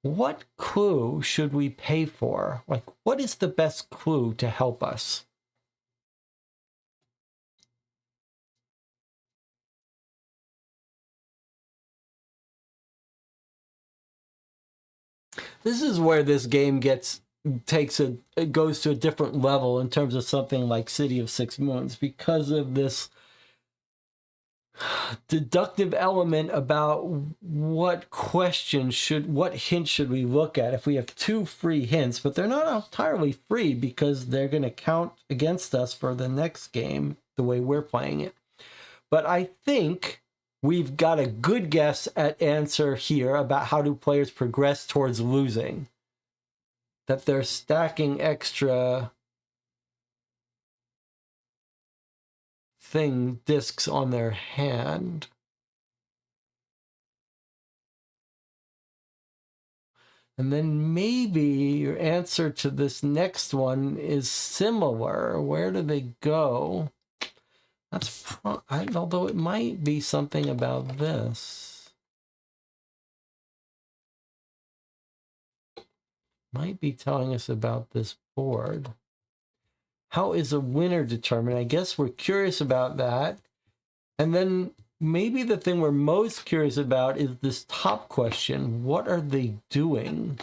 what clue should we pay for? Like, what is the best clue to help us? This is where this game goes to a different level in terms of something like City of Six Moons because of this deductive element about what hint should we look at if we have 2 free hints, but they're not entirely free because they're going to count against us for the next game the way we're playing it. But I think we've got a good guess at answer here about how do players progress towards losing. That they're stacking extra discs on their hand. And then maybe your answer to this next one is similar. Where do they go? Although it might be something about this. Might be telling us about this board. How is a winner determined? I guess we're curious about that. And then maybe the thing we're most curious about is this top question. What are they doing?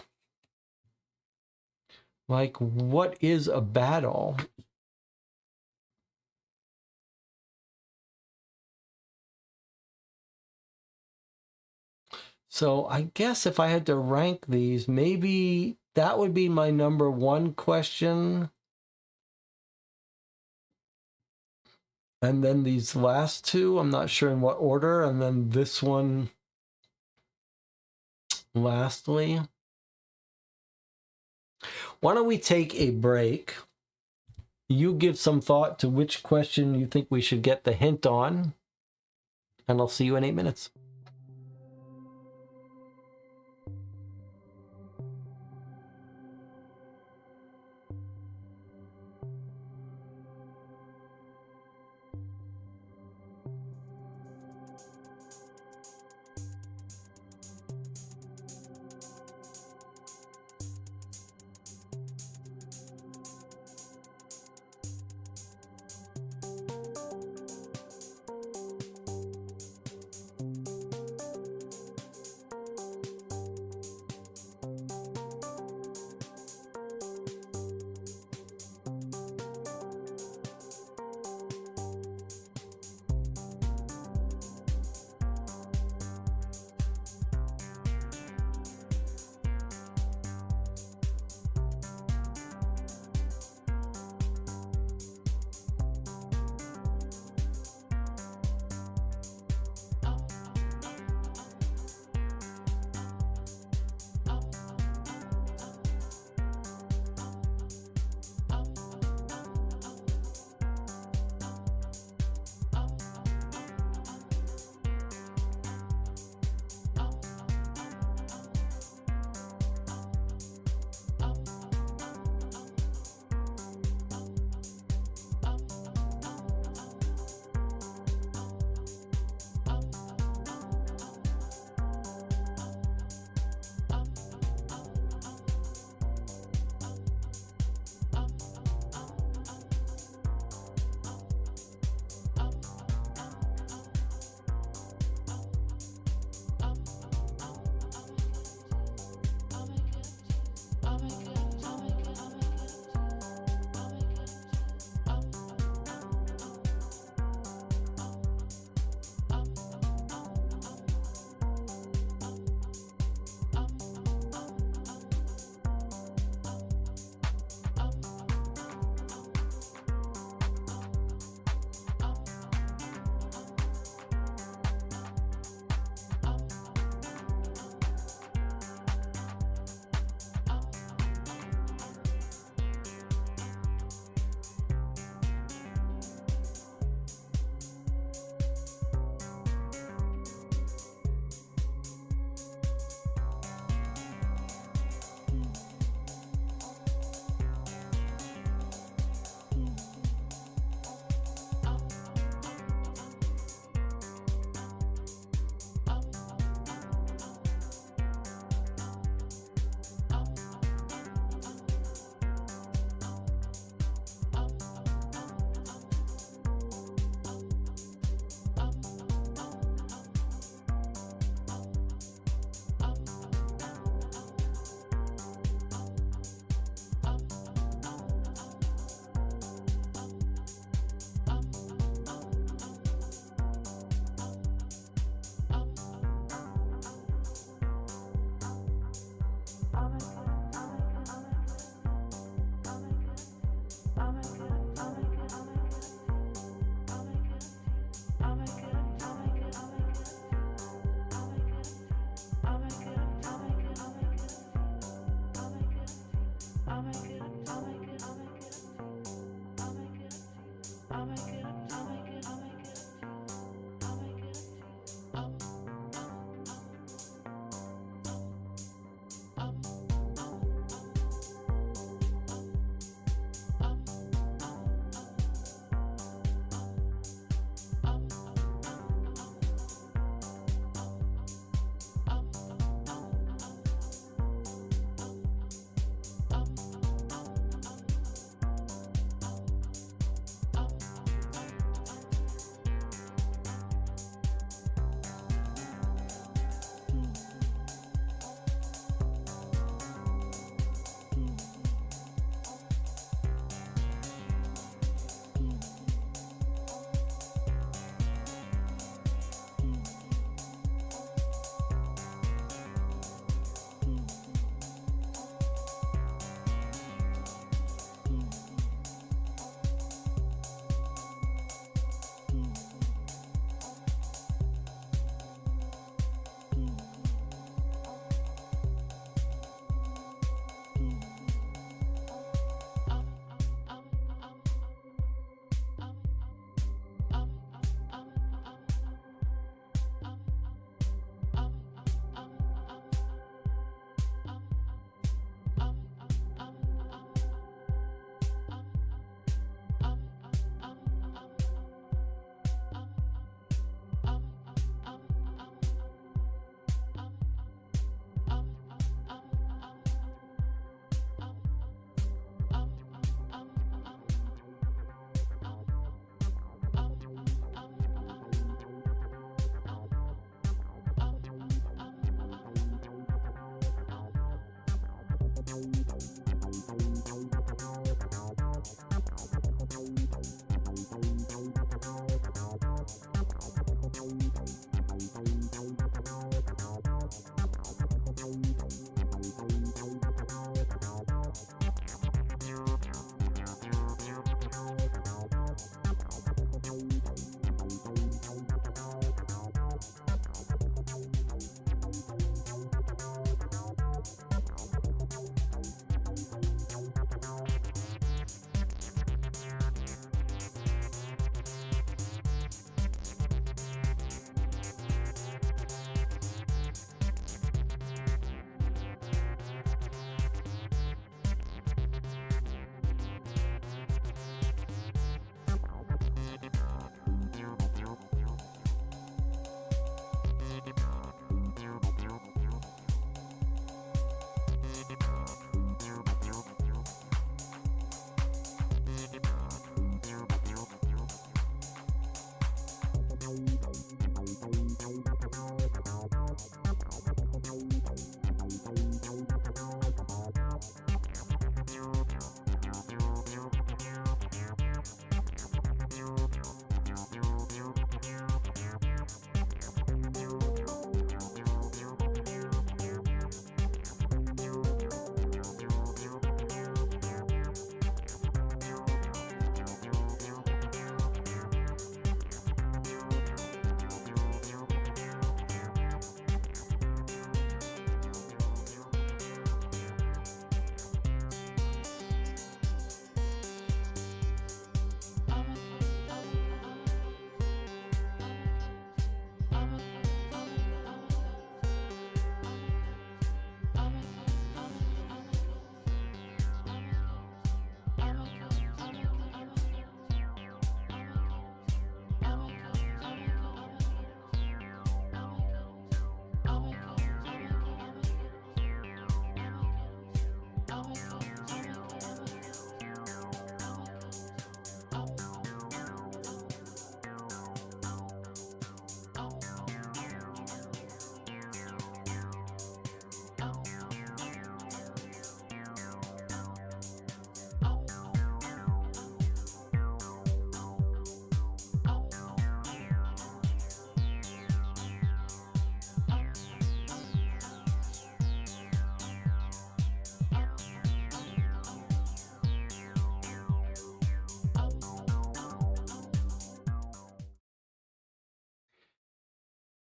Like, what is a battle? So I guess if I had to rank these, maybe that would be my number 1 question. And then these last 2, I'm not sure in what order. And then this one, lastly. Why don't we take a break? You give some thought to which question you think we should get the hint on. And I'll see you in 8 minutes.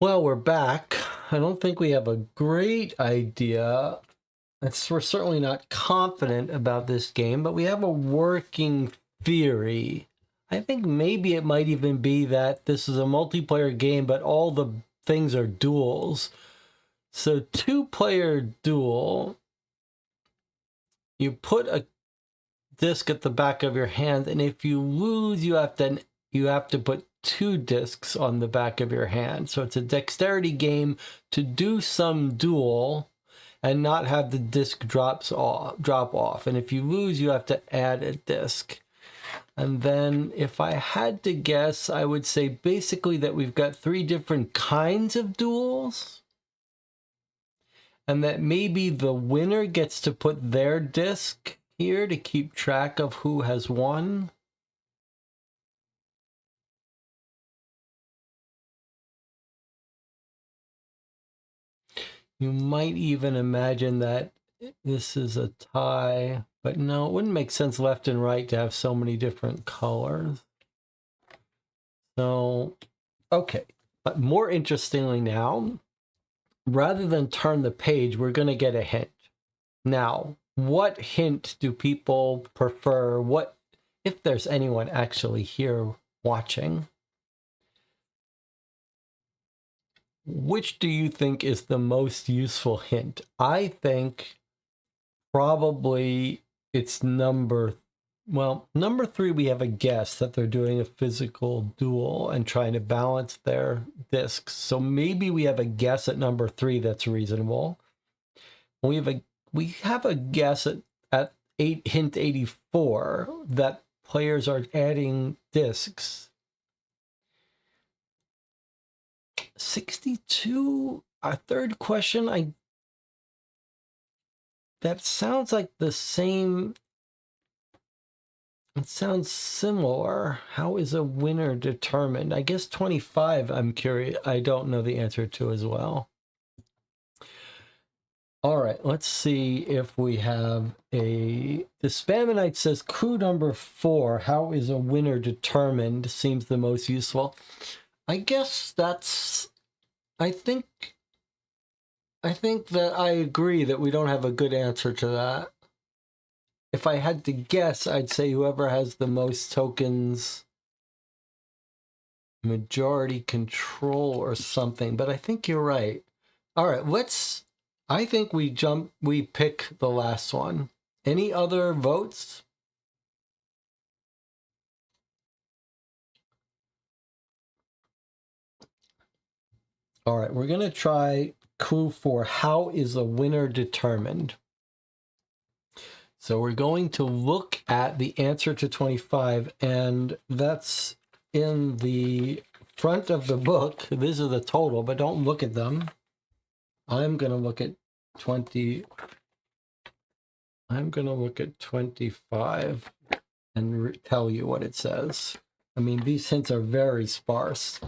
Well, we're back. I don't think we have a great idea. We're certainly not confident about this game, but we have a working theory. I think maybe it might even be that this is a multiplayer game, but all the things are duels. So two-player duel, you put a disc at the back of your hand, and if you lose, you have to put two discs on the back of your hand. So it's a dexterity game to do some duel and not have the disc drop off. And if you lose, you have to add a disc. And then if I had to guess, I would say basically that we've got three different kinds of duels, and that maybe the winner gets to put their disc here to keep track of who has won. You might even imagine that this is a tie, but no, it wouldn't make sense left and right to have so many different colors. So, okay, but more interestingly now, rather than turn the page, we're going to get a hint. Now, what hint do people prefer? What, if there's anyone actually here watching, which do you think is the most useful hint? I think probably it's number 3. We have a guess that they're doing a physical duel and trying to balance their discs. So maybe we have a guess at number 3 that's reasonable. We have a guess at hint 84 that players are adding discs. 62, our third question, that sounds like the same. It sounds similar. How is a winner determined? I guess 25, I'm curious. I don't know the answer to as well. All right, let's see if we have the Spamonite says clue number 4, how is a winner determined, seems the most useful. I guess that's, I think that I agree that we don't have a good answer to that. If I had to guess, I'd say whoever has the most tokens, majority control or something, but I think you're right. All right, I think we pick the last one. Any other votes? All right, we're going to try clue 4. How is a winner determined? So we're going to look at the answer to 25, and that's in the front of the book. This is the total, but don't look at them. I'm going to look at 20. I'm going to look at 25 and tell you what it says. I mean, these hints are very sparse.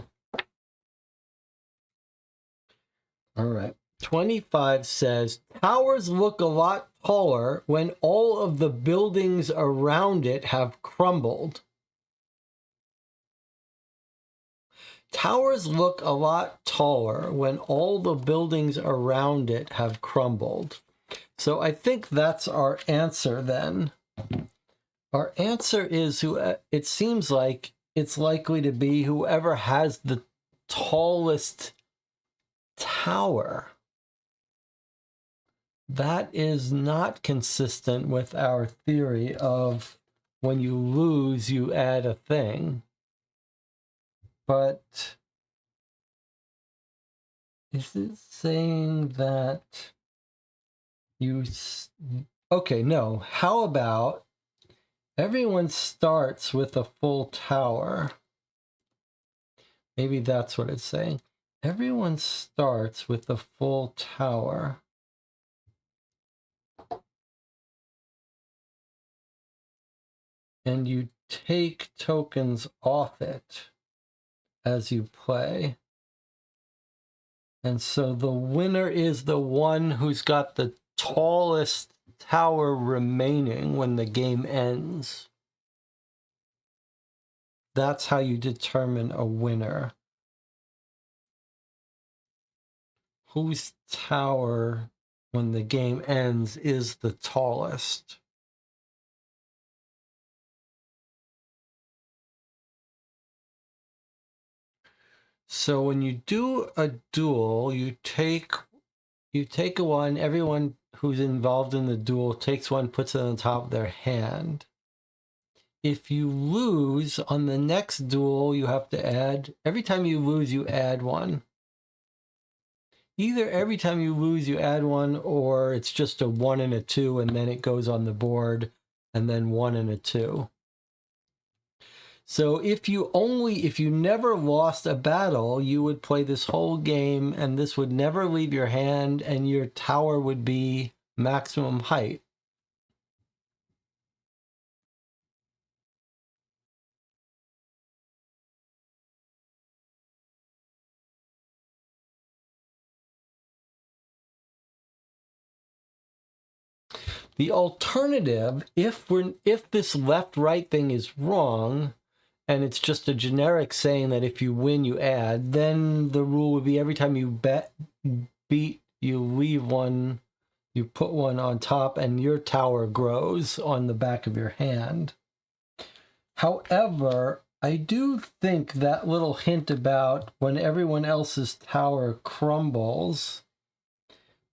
All right. 25 says, towers look a lot taller when all of the buildings around it have crumbled. Towers look a lot taller when all the buildings around it have crumbled. So I think that's our answer then. Our answer is it seems like it's likely to be whoever has the tallest tower. That is not consistent with our theory of when you lose, you add a thing. But is it saying that you... Okay, no. How about everyone starts with a full tower? Maybe that's what it's saying. Everyone starts with a full tower. And you take tokens off it as you play. And so the winner is the one who's got the tallest tower remaining when the game ends. That's how you determine a winner. Whose tower, when the game ends, is the tallest? So when you do a duel, you take a one, everyone who's involved in the duel takes one, puts it on top of their hand. If you lose on the next duel, you have to add, every time you lose, you add one. Either every time you lose, you add one, or it's just a 1 and a 2, and then it goes on the board, and then 1 and a 2. So if you never lost a battle, you would play this whole game, and this would never leave your hand, and your tower would be maximum height. The alternative, if this left-right thing is wrong, and it's just a generic saying that if you win, you add, then the rule would be every time you beat, you leave one, you put one on top, and your tower grows on the back of your hand. However, I do think that little hint about when everyone else's tower crumbles,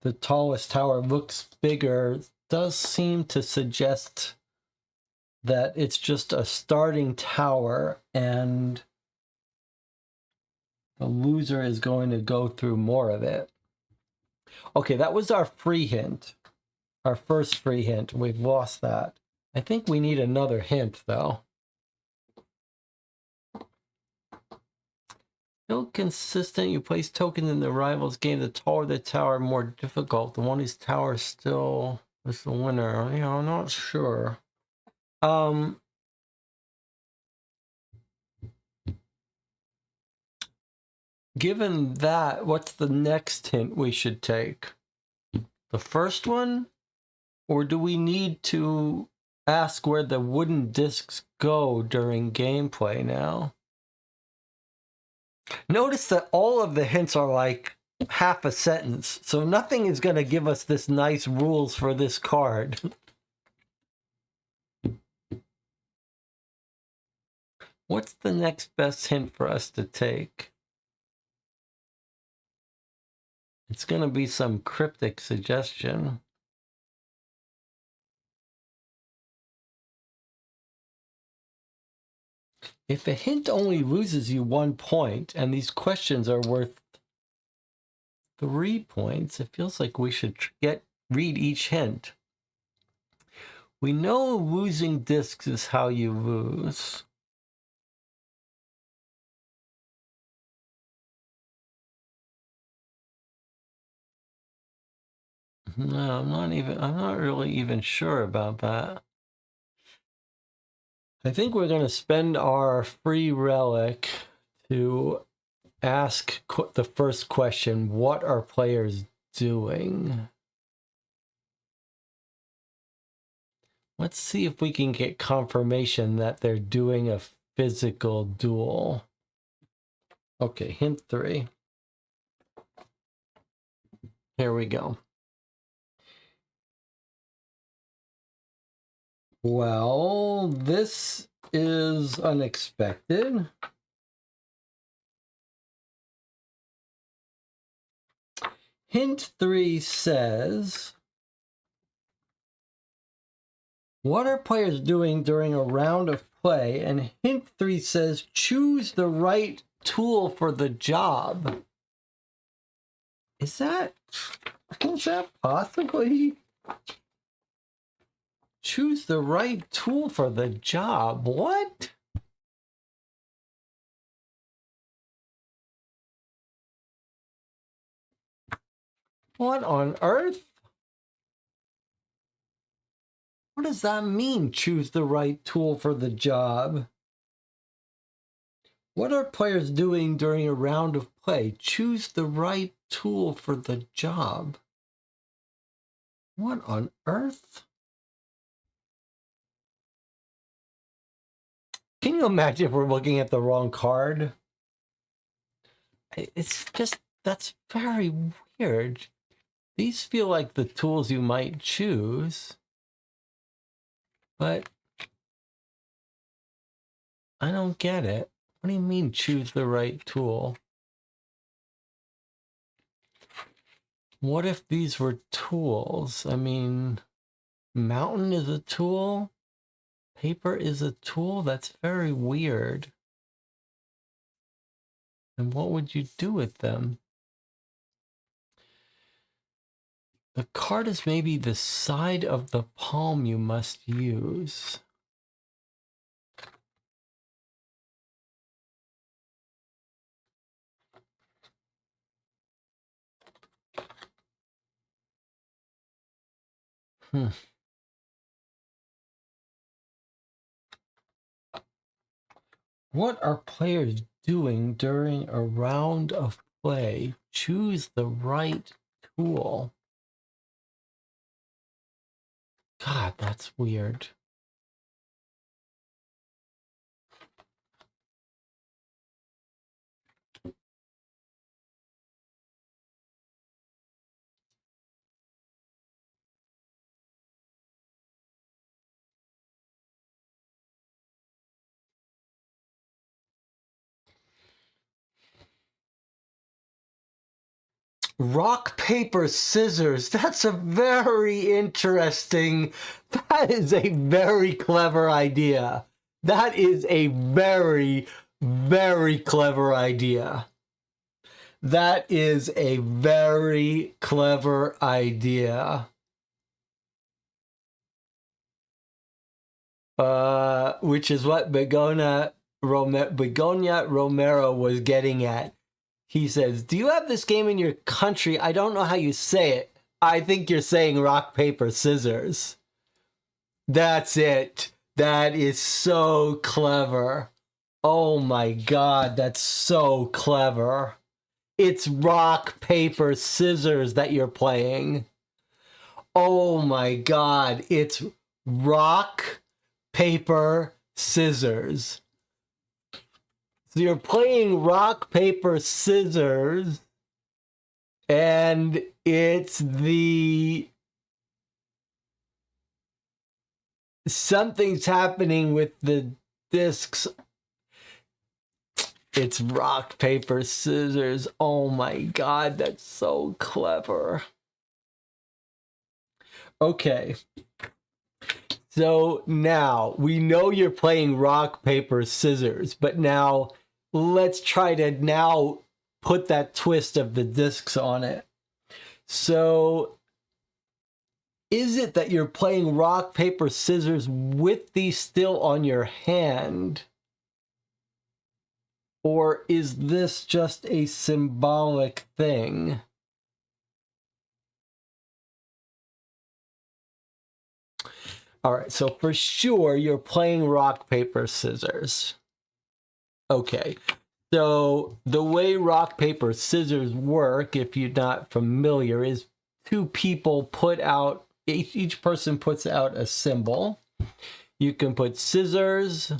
the tallest tower looks bigger, does seem to suggest that it's just a starting tower and the loser is going to go through more of it. Okay, that was our free hint. Our first free hint. We've lost that. I think we need another hint, though. Still consistent. You place tokens in the rival's game. The taller the tower, more difficult. The one whose tower still... was the winner. Yeah, I'm not sure. Given that, what's the next hint we should take? The first one? Or do we need to ask where the wooden discs go during gameplay now? Notice that all of the hints are like half a sentence, so nothing is going to give us this nice rules for this card. What's the next best hint for us to take? It's going to be some cryptic suggestion. If a hint only loses you 1 point, and these questions are worth 3 points, it feels like we should read each hint. We know losing discs is how you lose. No, I'm not really even sure about that. I think we're going to spend our free relic to ask the first question, what are players doing? Let's see if we can get confirmation that they're doing a physical duel. Okay, hint 3. Here we go. Well, this is unexpected. Hint 3 says, what are players doing during a round of play? And hint 3 says, choose the right tool for the job. Is that possibly? Choose the right tool for the job. What? What on earth? What does that mean, choose the right tool for the job? What are players doing during a round of play? Choose the right tool for the job. What on earth? Can you imagine if we're looking at the wrong card? It's just, that's very weird. These feel like the tools you might choose, but I don't get it. What do you mean choose the right tool? What if these were tools? I mean, mountain is a tool. Paper is a tool? That's very weird. And what would you do with them? The card is maybe the side of the palm you must use. What are players doing during a round of play? Choose the right tool. God, that's weird. Rock, paper, scissors. That's a very interesting. That is a very clever idea. That is a very, very clever idea. That is a very clever idea. Which is what Begonia Romero was getting at. He says, do you have this game in your country? I don't know how you say it. I think you're saying rock, paper, scissors. That's it. That is so clever. Oh my God, that's so clever. It's rock, paper, scissors that you're playing. Oh my God, it's rock, paper, scissors. So you're playing rock, paper, scissors, and it's the something's happening with the discs. It's rock, paper, scissors. Oh my God, that's so clever. Okay. So now we know you're playing rock, paper, scissors, but now let's try to now put that twist of the discs on it. So is it that you're playing rock, paper, scissors with these still on your hand? Or is this just a symbolic thing? All right, so for sure you're playing rock, paper, scissors. Okay, so the way rock, paper, scissors work, if you're not familiar, is two people put out, each person puts out a symbol. You can put scissors,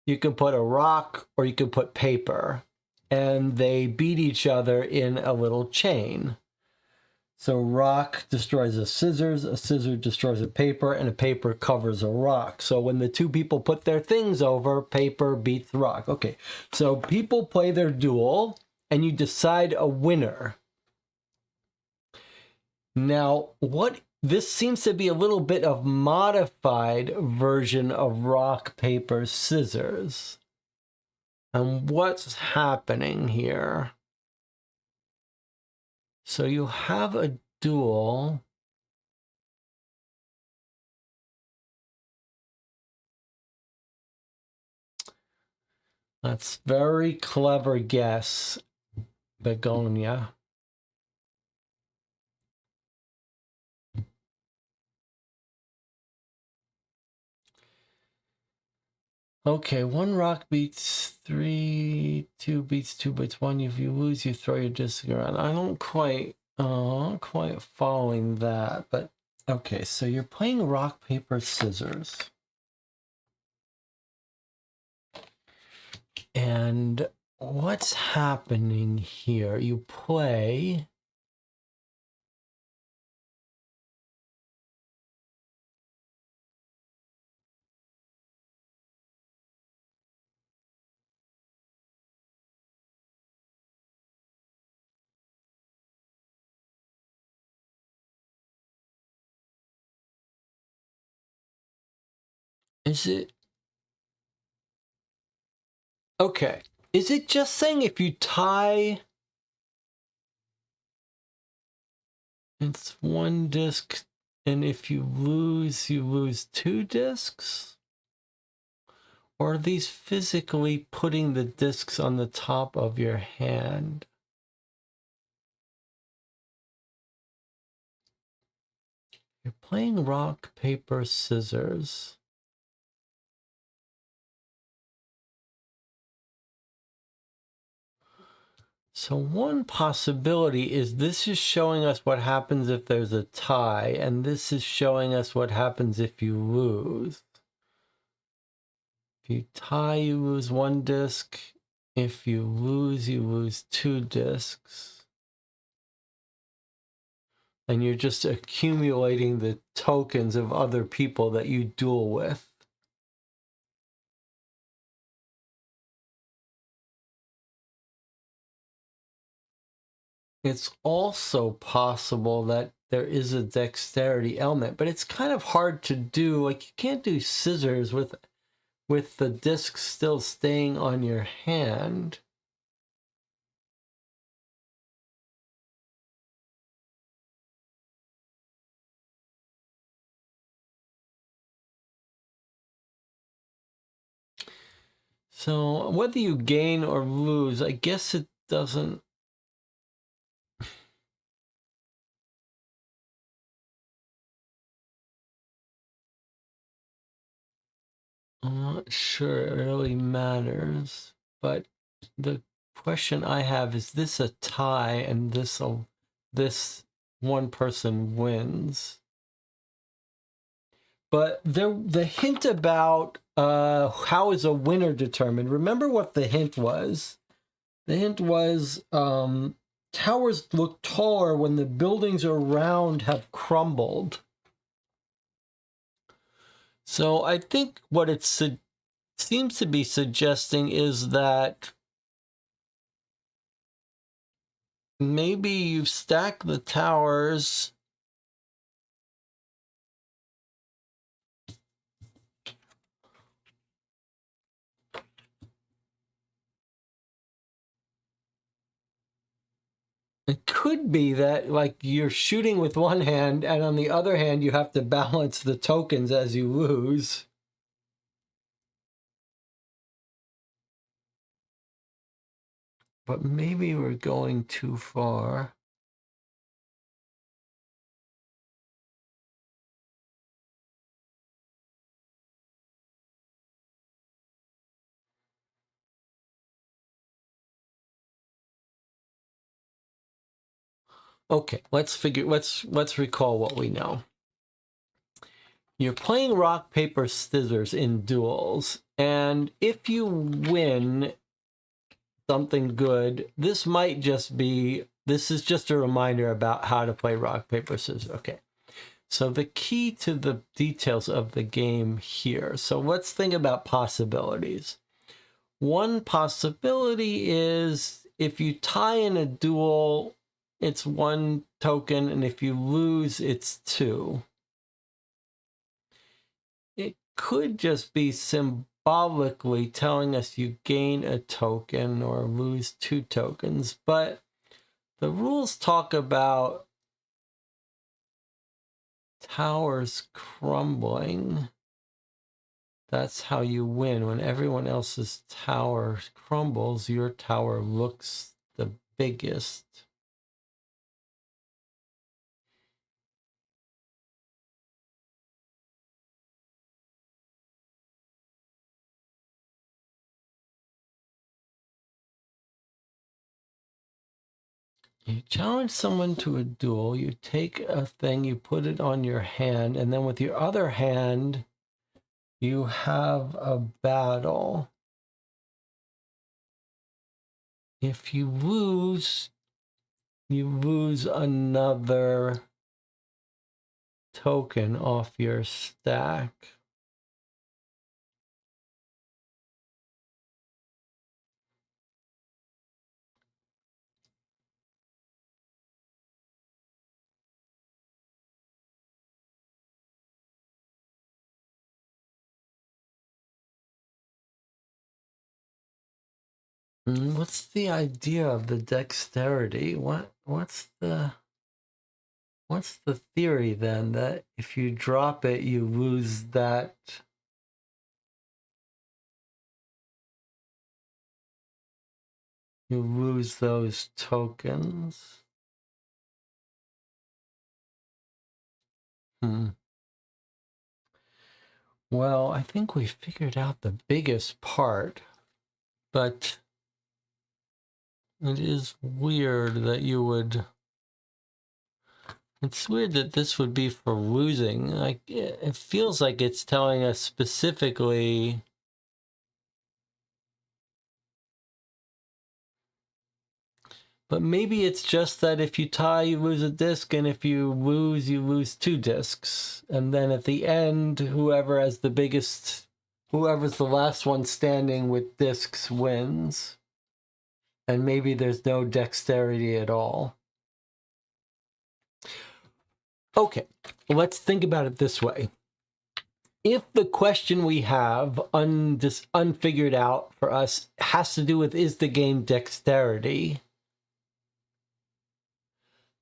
you can put a rock, or you can put paper, and they beat each other in a little chain. So rock destroys a scissor destroys a paper, and a paper covers a rock. So when the two people put their things over, paper beats rock. Okay, so people play their duel, and you decide a winner. Now, this seems to be a little bit of modified version of rock, paper, scissors. And what's happening here? So you have a duel. That's very clever guess, Begonia. Okay, one rock beats three, two beats two beats one. If you lose, you throw your disc around. I don't quite following that, but okay. So you're playing rock, paper, scissors, and what's happening here? You play. Is it okay? Is it just saying if you tie? It's one disc, and if you lose two discs? Or are these physically putting the discs on the top of your hand? You're playing rock, paper, scissors. So one possibility is this is showing us what happens if there's a tie, and this is showing us what happens if you lose. If you tie, you lose one disc. If you lose two discs. And you're just accumulating the tokens of other people that you duel with. It's also possible that there is a dexterity element, but it's kind of hard to do. Like, you can't do scissors with the disc still staying on your hand. So whether you gain or lose, I guess it doesn't. I'm not sure it really matters, but the question I have is this a tie and this one person wins? But the hint about how is a winner determined? Remember what the hint was? The hint was towers look taller when the buildings around have crumbled. So I think what it seems to be suggesting is that maybe you stack the towers. It could be that like you're shooting with one hand and on the other hand you have to balance the tokens as you lose. But maybe we're going too far. Okay, let's recall what we know. You're playing rock, paper, scissors in duels, and if you win something good, this is just a reminder about how to play rock, paper, scissors. Okay. So the key to the details of the game here. So let's think about possibilities. One possibility is if you tie in a duel, it's 1 token, and if you lose, it's 2. It could just be symbolically telling us you gain a token or lose 2 tokens, but the rules talk about towers crumbling. That's how you win. When everyone else's tower crumbles, your tower looks the biggest. You challenge someone to a duel, you take a thing, you put it on your hand, and then with your other hand, you have a battle. If you lose another token off your stack. What's the idea of the dexterity? What's the theory then, that if you drop it, you lose that? You lose those tokens. Well, I think we figured out the biggest part, but it is weird that you would. It's weird that this would be for losing. Like, it feels like it's telling us specifically. But maybe it's just that if you tie, you lose a disc, and if you lose 2 discs. And then at the end, whoever's the last one standing with discs wins. And maybe there's no dexterity at all. Okay, let's think about it this way. If the question we have unfigured out for us has to do with, is the game dexterity,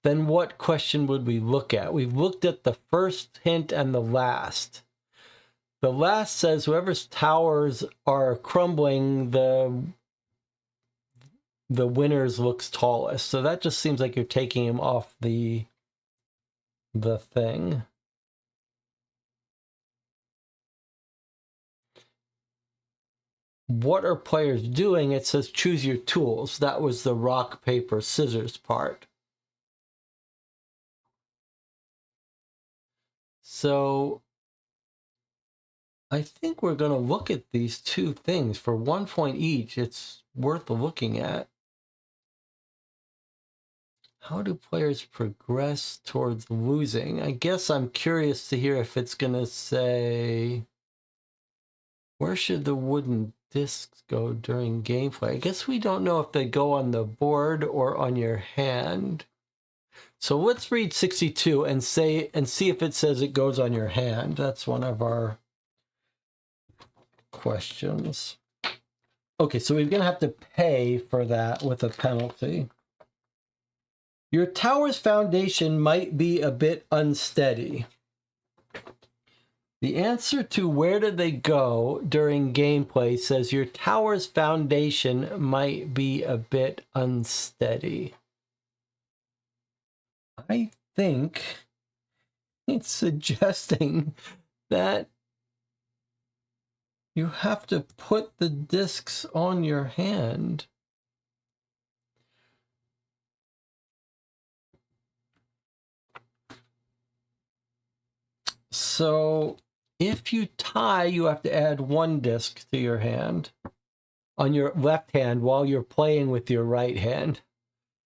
then what question would we look at? We've looked at the first hint and the last. The last says whoever's towers are crumbling, the winner's looks tallest. So that just seems like you're taking him off the thing. what are players doing? It says choose your tools. That was the rock, paper, scissors part. So I think we're going to look at these two things for 1 point each. It's worth looking at. How do players progress towards losing? I guess I'm curious to hear if it's going to say, where should the wooden discs go during gameplay? I guess we don't know if they go on the board or on your hand. So let's read 62 and see if it says it goes on your hand. That's one of our questions. Okay, so we're going to have to pay for that with a penalty. Your tower's foundation might be a bit unsteady. The answer to where did they go during gameplay says your tower's foundation might be a bit unsteady. I think it's suggesting that you have to put the discs on your hand. So if you tie, you have to add 1 disc to your hand on your left hand while you're playing with your right hand.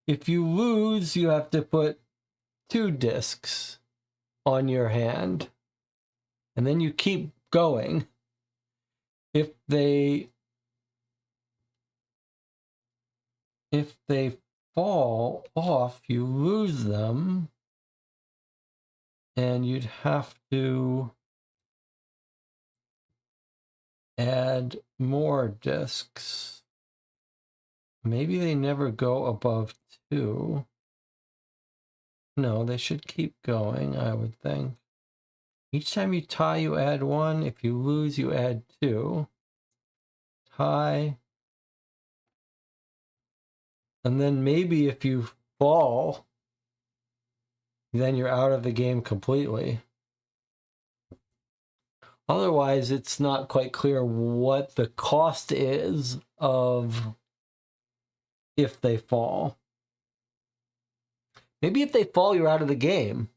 If you lose, you have to put 2 discs on your hand. And then you keep going. If they fall off, you lose them. And you'd have to add more discs. Maybe they never go above 2. No, they should keep going, I would think. Each time you tie, you add 1. If you lose, you add 2. Tie. And then maybe if you fall, then you're out of the game completely. Otherwise, it's not quite clear what the cost is of if they fall. Maybe if they fall, you're out of the game.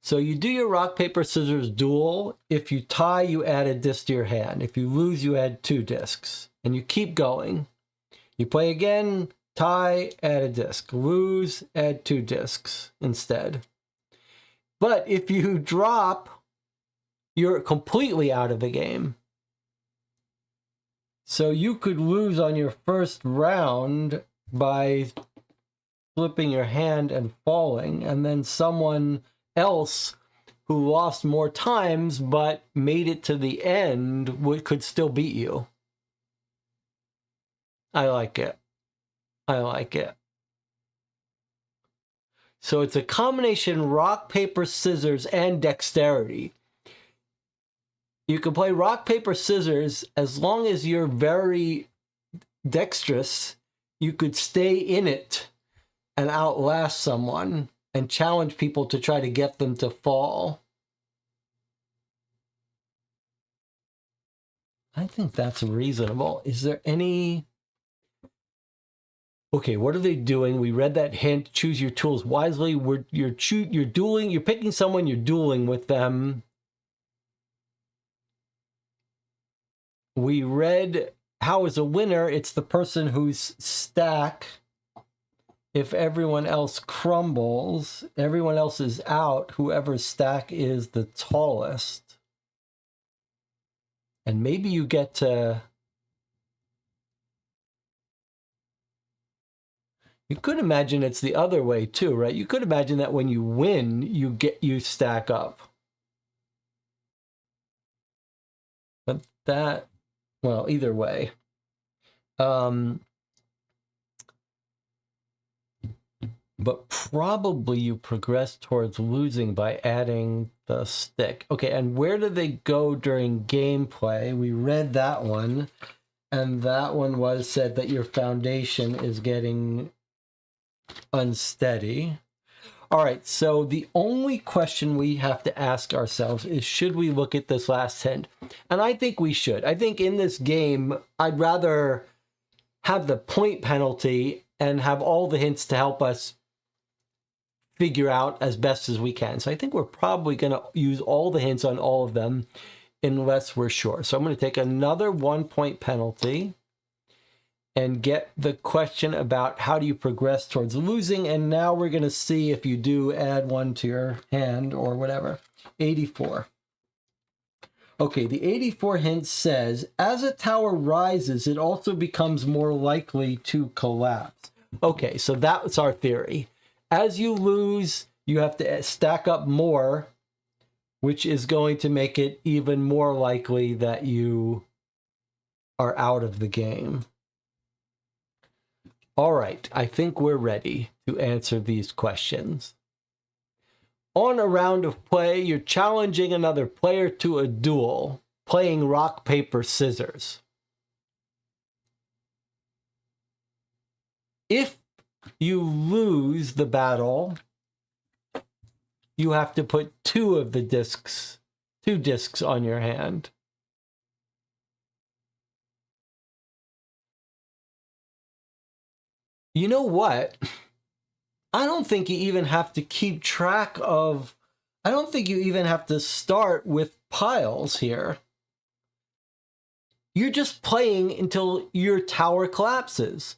So you do your rock, paper, scissors duel. If you tie, you add a disc to your hand. If you lose, you add 2 discs. And you keep going. You play again, tie, add a disc. Lose, add 2 discs instead. But if you drop, you're completely out of the game. So you could lose on your first round by flipping your hand and falling, and then someone else who lost more times but made it to the end could still beat you. I like it. I like it. So it's a combination rock, paper, scissors, and dexterity. You can play rock, paper, scissors as long as you're very dexterous. You could stay in it and outlast someone and challenge people to try to get them to fall. I think that's reasonable. Is there any... Okay, what are they doing? We read that hint, choose your tools wisely. You're dueling, you're picking someone, you're dueling with them. We read how is a winner, it's the person whose stack, if everyone else crumbles, everyone else is out, whoever's stack is the tallest. And maybe you get to... You could imagine it's the other way too, right? You could imagine that when you win, you stack up. But that, well, either way. But probably you progress towards losing by adding the stick. Okay, and where do they go during gameplay? We read that one, and that one said that your foundation is getting unsteady. All right, so the only question we have to ask ourselves is, should we look at this last hint? And I think we should. I think in this game, I'd rather have the point penalty and have all the hints to help us figure out as best as we can. So I think we're probably going to use all the hints on all of them unless we're sure. So I'm going to take another 1 point penalty and get the question about how do you progress towards losing. And now we're going to see if you do add 1 to your hand or whatever. 84. Okay, the 84 hint says, as a tower rises, it also becomes more likely to collapse. Okay, so that's our theory. As you lose, you have to stack up more, which is going to make it even more likely that you are out of the game. All right, I think we're ready to answer these questions. On a round of play, you're challenging another player to a duel, playing rock, paper, scissors. If you lose the battle, you have to put 2 discs on your hand. You know what? I don't think you even have to keep track of... I don't think you even have to start with piles here. You're just playing until your tower collapses.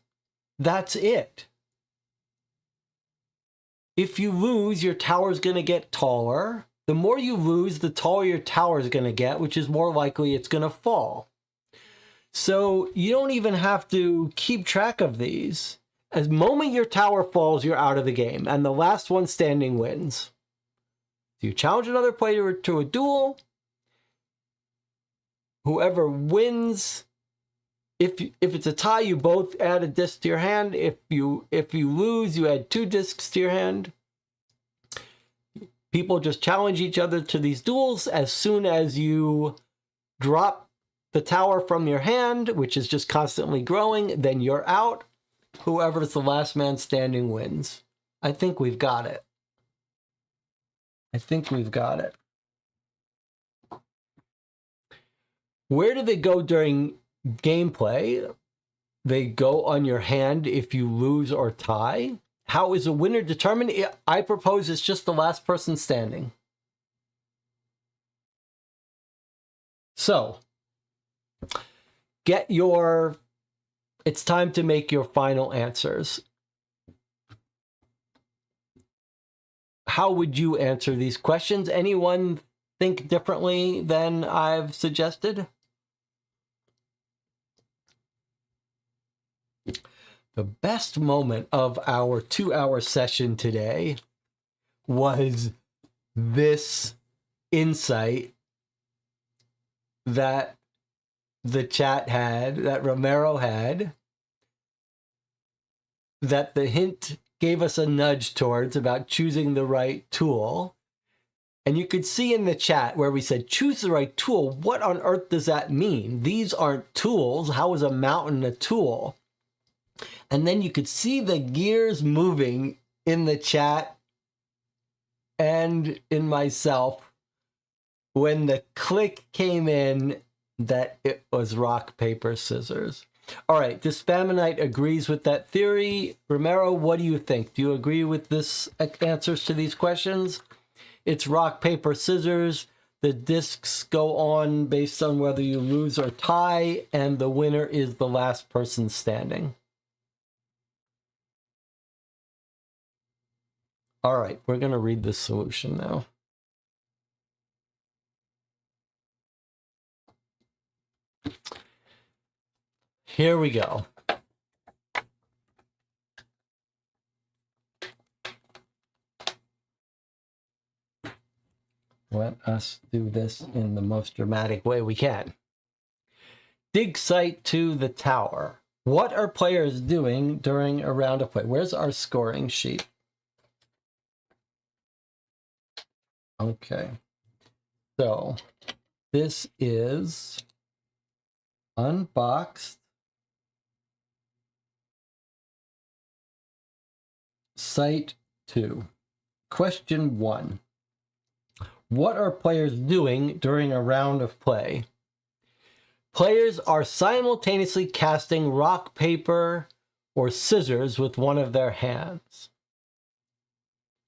That's it. If you lose, your tower's going to get taller. The more you lose, the taller your tower is going to get, which is more likely it's going to fall. So you don't even have to keep track of these. As the moment your tower falls, you're out of the game, and the last one standing wins. So you challenge another player to a duel. Whoever wins, if it's a tie, you both add a disc to your hand. If you lose, you add 2 discs to your hand. People just challenge each other to these duels. As soon as you drop the tower from your hand, which is just constantly growing, then you're out. Whoever's the last man standing wins. I think we've got it. I think we've got it. Where do they go during gameplay? They go on your hand if you lose or tie. How is a winner determined? I propose it's just the last person standing. So, it's time to make your final answers. How would you answer these questions? Anyone think differently than I've suggested? The best moment of our 2-hour session today was this insight that the chat had, that Romero had, that the hint gave us a nudge towards about choosing the right tool. And you could see in the chat where we said, choose the right tool. What on earth does that mean? These aren't tools. How is a mountain a tool? And then you could see the gears moving in the chat and in myself when the click came in that it was rock, paper, scissors. All right, Dispaminite agrees with that theory. Romero, what do you think? Do you agree with this answers to these questions? It's rock, paper, scissors. The discs go on based on whether you lose or tie, and the winner is the last person standing. All right, we're going to read the solution now. Here we go. Let us do this in the most dramatic way we can. Dig site to the tower. What are players doing during a round of play? Where's our scoring sheet? Okay. So this is Unboxed Site 2. Question 1. What are players doing during a round of play? Players are simultaneously casting rock, paper, or scissors with one of their hands.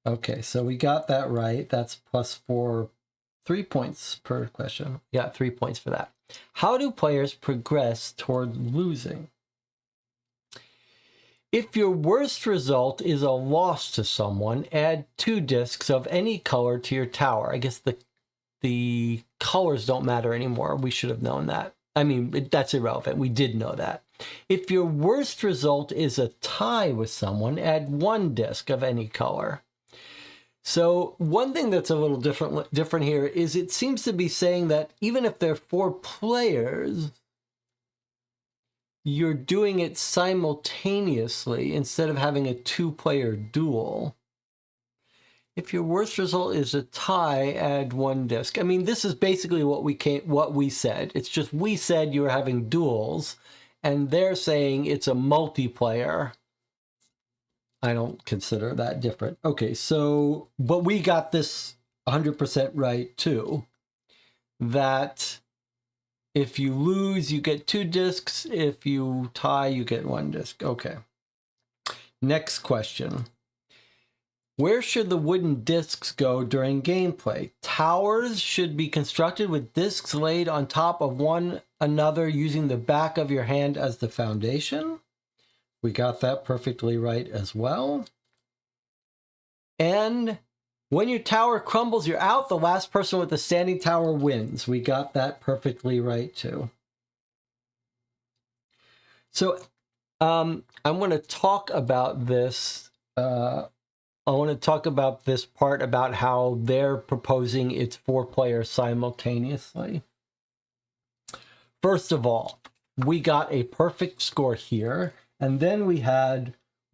Okay, so we got that right. That's +4, 3 points per question. Yeah, 3 points for that. How do players progress toward losing? If your worst result is a loss to someone, add 2 discs of any color to your tower. I guess the colors don't matter anymore. We should have known that. I mean, that's irrelevant. We did know that. If your worst result is a tie with someone, add 1 disc of any color. So one thing that's a little different here is it seems to be saying that even if there are 4 players, you're doing it simultaneously instead of having a 2-player duel. If your worst result is a tie, add 1 disc. I mean, this is basically what we said. It's just we said you were having duels, and they're saying it's a multiplayer. I don't consider that different. Okay, so, but we got this 100% right too. That if you lose, you get 2 discs. If you tie, you get 1 disc. Okay. Next question. Where should the wooden discs go during gameplay? Towers should be constructed with discs laid on top of one another using the back of your hand as the foundation. We got that perfectly right as well. And when your tower crumbles, you're out. The last person with the standing tower wins. We got that perfectly right too. So I'm going to talk about this. I want to talk about this part about how they're proposing it's 4 players simultaneously. First of all, we got a perfect score here. And then we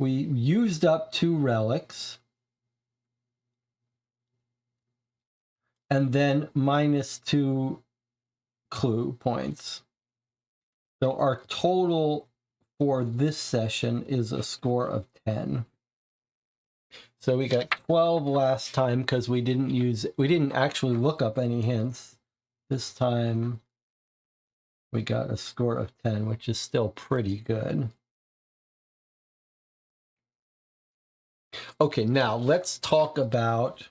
used up 2 relics. And then -2 clue points. So our total for this session is a score of 10. So we got 12 last time because we didn't actually look up any hints. This time we got a score of 10, which is still pretty good. Okay, now let's talk about,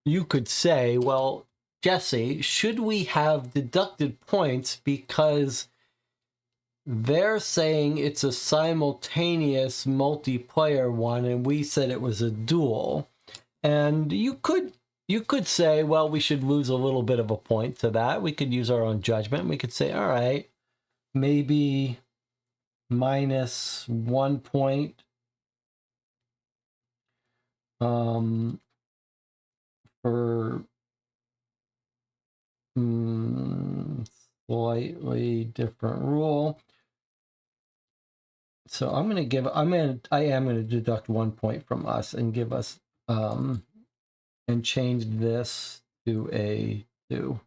you could say, well, Jesse, should we have deducted points because they're saying it's a simultaneous multiplayer one and we said it was a duel? And you could say, well, we should lose a little bit of a point to that. We could use our own judgment. We could say, all right, maybe -1 point for slightly different rule. So I am going to deduct 1 point from us and give us and change this to a 2.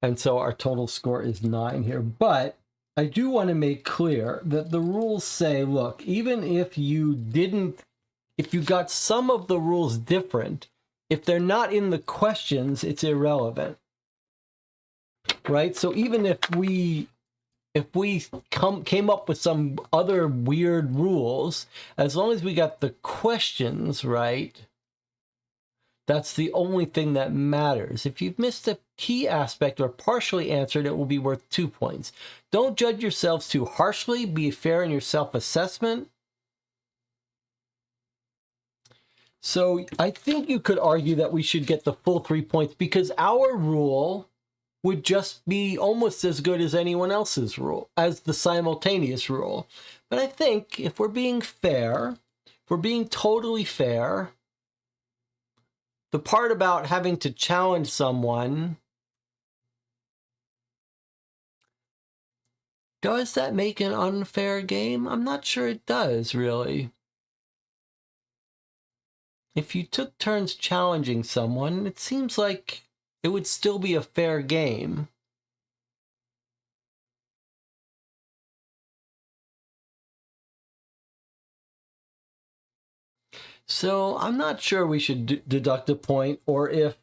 And so our total score is 9 here. But I do want to make clear that the rules say, look, even if you got some of the rules different, if they're not in the questions, it's irrelevant. Right? So even if we came up with some other weird rules, as long as we got the questions right, that's the only thing that matters. If you've missed a key aspect or partially answered, it will be worth 2 points. Don't judge yourselves too harshly. Be fair in your self-assessment. So I think you could argue that we should get the full 3 points because our rule would just be almost as good as anyone else's rule, as the simultaneous rule. But I think if we're being fair, if we're being totally fair, the part about having to challenge someone, does that make an unfair game? I'm not sure it does, really. If you took turns challenging someone, it seems like it would still be a fair game. So I'm not sure we should deduct a point, or if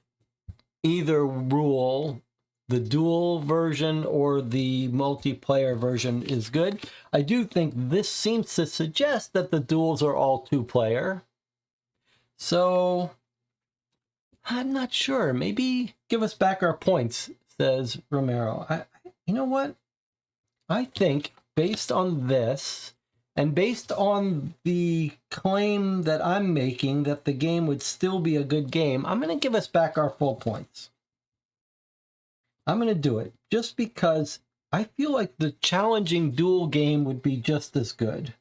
either rule, the dual version or the multiplayer version, is good. I do think this seems to suggest that the duels are all two-player. So I'm not sure. Maybe give us back our points, says Romero. You know what? I think based on this, and based on the claim that I'm making that the game would still be a good game, I'm going to give us back our full points. I'm going to do it just because I feel like the challenging duel game would be just as good.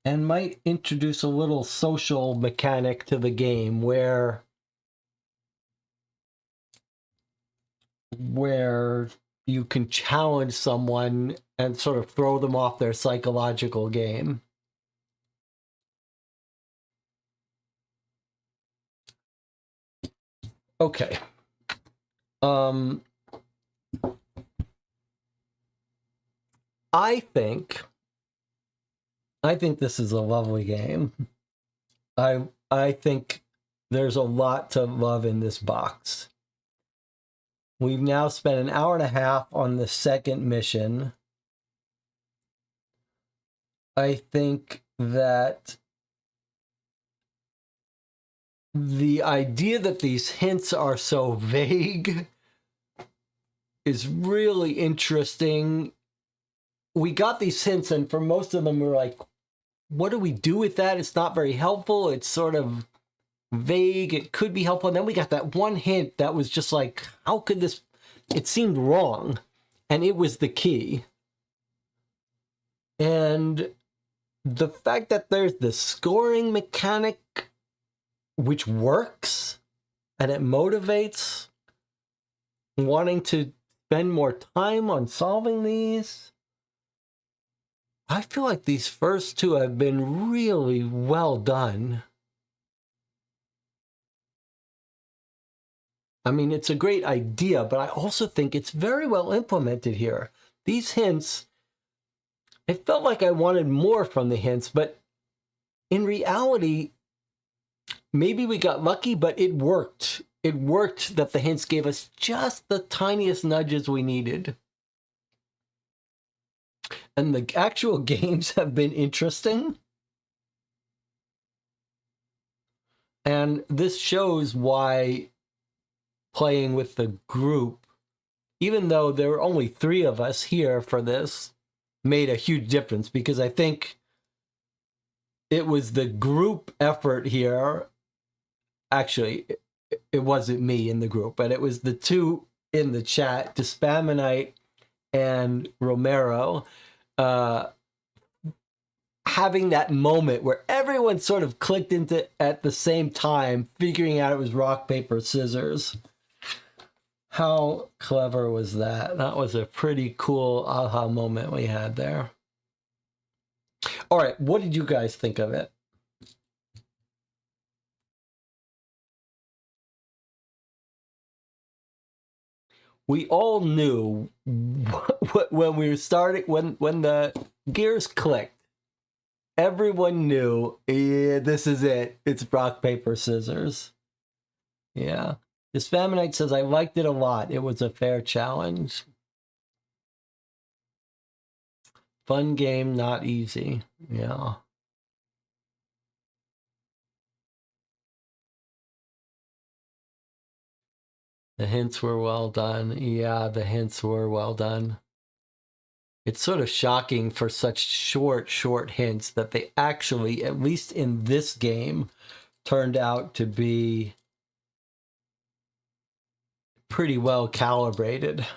And might introduce a little social mechanic to the game where you can challenge someone and sort of throw them off their psychological game. Okay. I think this is a lovely game. I think there's a lot to love in this box. We've now spent an hour and a half on the second mission. I think that the idea that these hints are so vague is really interesting. We got these hints, and for most of them, we were like, what do we do with that? It's not very helpful. It's sort of vague. It could be helpful. And then we got that one hint that was just like, how could this? It seemed wrong, and it was the key. And the fact that there's the scoring mechanic, which works, and it motivates wanting to spend more time on solving these. I feel like these first two have been really well done. I mean, it's a great idea, but I also think it's very well implemented here. These hints, it felt like I wanted more from the hints, but in reality, maybe we got lucky, but it worked. It worked that the hints gave us just the tiniest nudges we needed. And the actual games have been interesting. And this shows why playing with the group, even though there were only 3 of us here for this, made a huge difference, because I think it was the group effort here. Actually, it wasn't me in the group, but it was the 2 in the chat, Despaminite and Romero, having that moment where everyone sort of clicked into at the same time, figuring out it was rock, paper, scissors. How clever was that? That was a pretty cool aha moment we had there. All right, what did you guys think of it? We all knew when we were starting, when the gears clicked, everyone knew, yeah, this is it. It's rock, paper, scissors. Yeah. This Faminite says, I liked it a lot. It was a fair challenge. Fun game, not easy. Yeah. The hints were well done. Yeah, the hints were well done. It's sort of shocking for such short hints that they actually, at least in this game, turned out to be pretty well calibrated.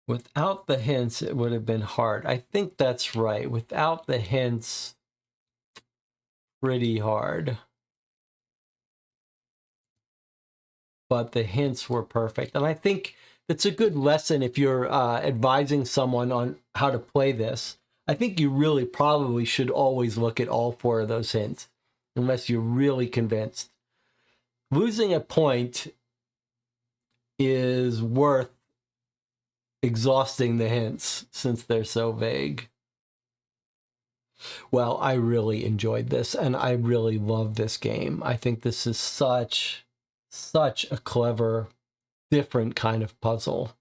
Without the hints, it would have been hard. I think that's right. Without the hints, pretty hard. But the hints were perfect. And I think it's a good lesson if you're advising someone on how to play this. I think you really probably should always look at all 4 of those hints, unless you're really convinced. Losing a point is worth exhausting the hints since they're so vague. Well, I really enjoyed this, and I really love this game. I think this is such a clever, different kind of puzzle.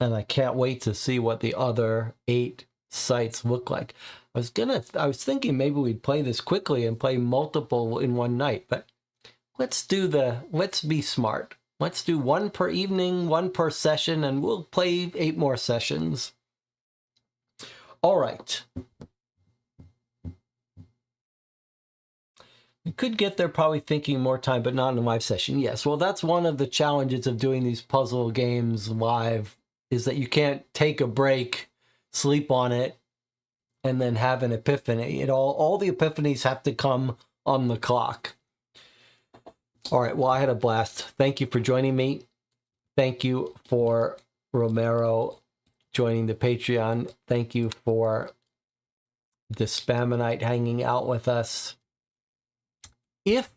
And I can't wait to see what the other 8 sites look like. I was thinking maybe we'd play this quickly and play multiple in one night, but let's be smart. Let's do 1 per evening, 1 per session, and we'll play 8 more sessions. All right. You could get there probably thinking more time, but not in a live session. Yes, well, that's one of the challenges of doing these puzzle games live, is that you can't take a break, sleep on it, and then have an epiphany. All the epiphanies have to come on the clock. All right, well, I had a blast. Thank you for joining me. Thank you for Romero joining the Patreon. Thank you for the Spamonite hanging out with us. If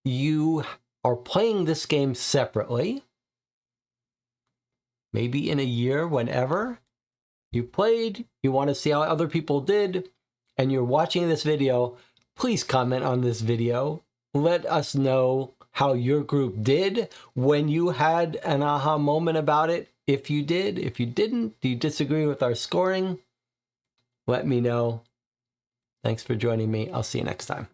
you are playing this game separately, maybe in a year, whenever you played, you want to see how other people did, and you're watching this video, please comment on this video. Let us know how your group did, when you had an aha moment about it. If you did, if you didn't, do you disagree with our scoring? Let me know. Thanks for joining me. I'll see you next time.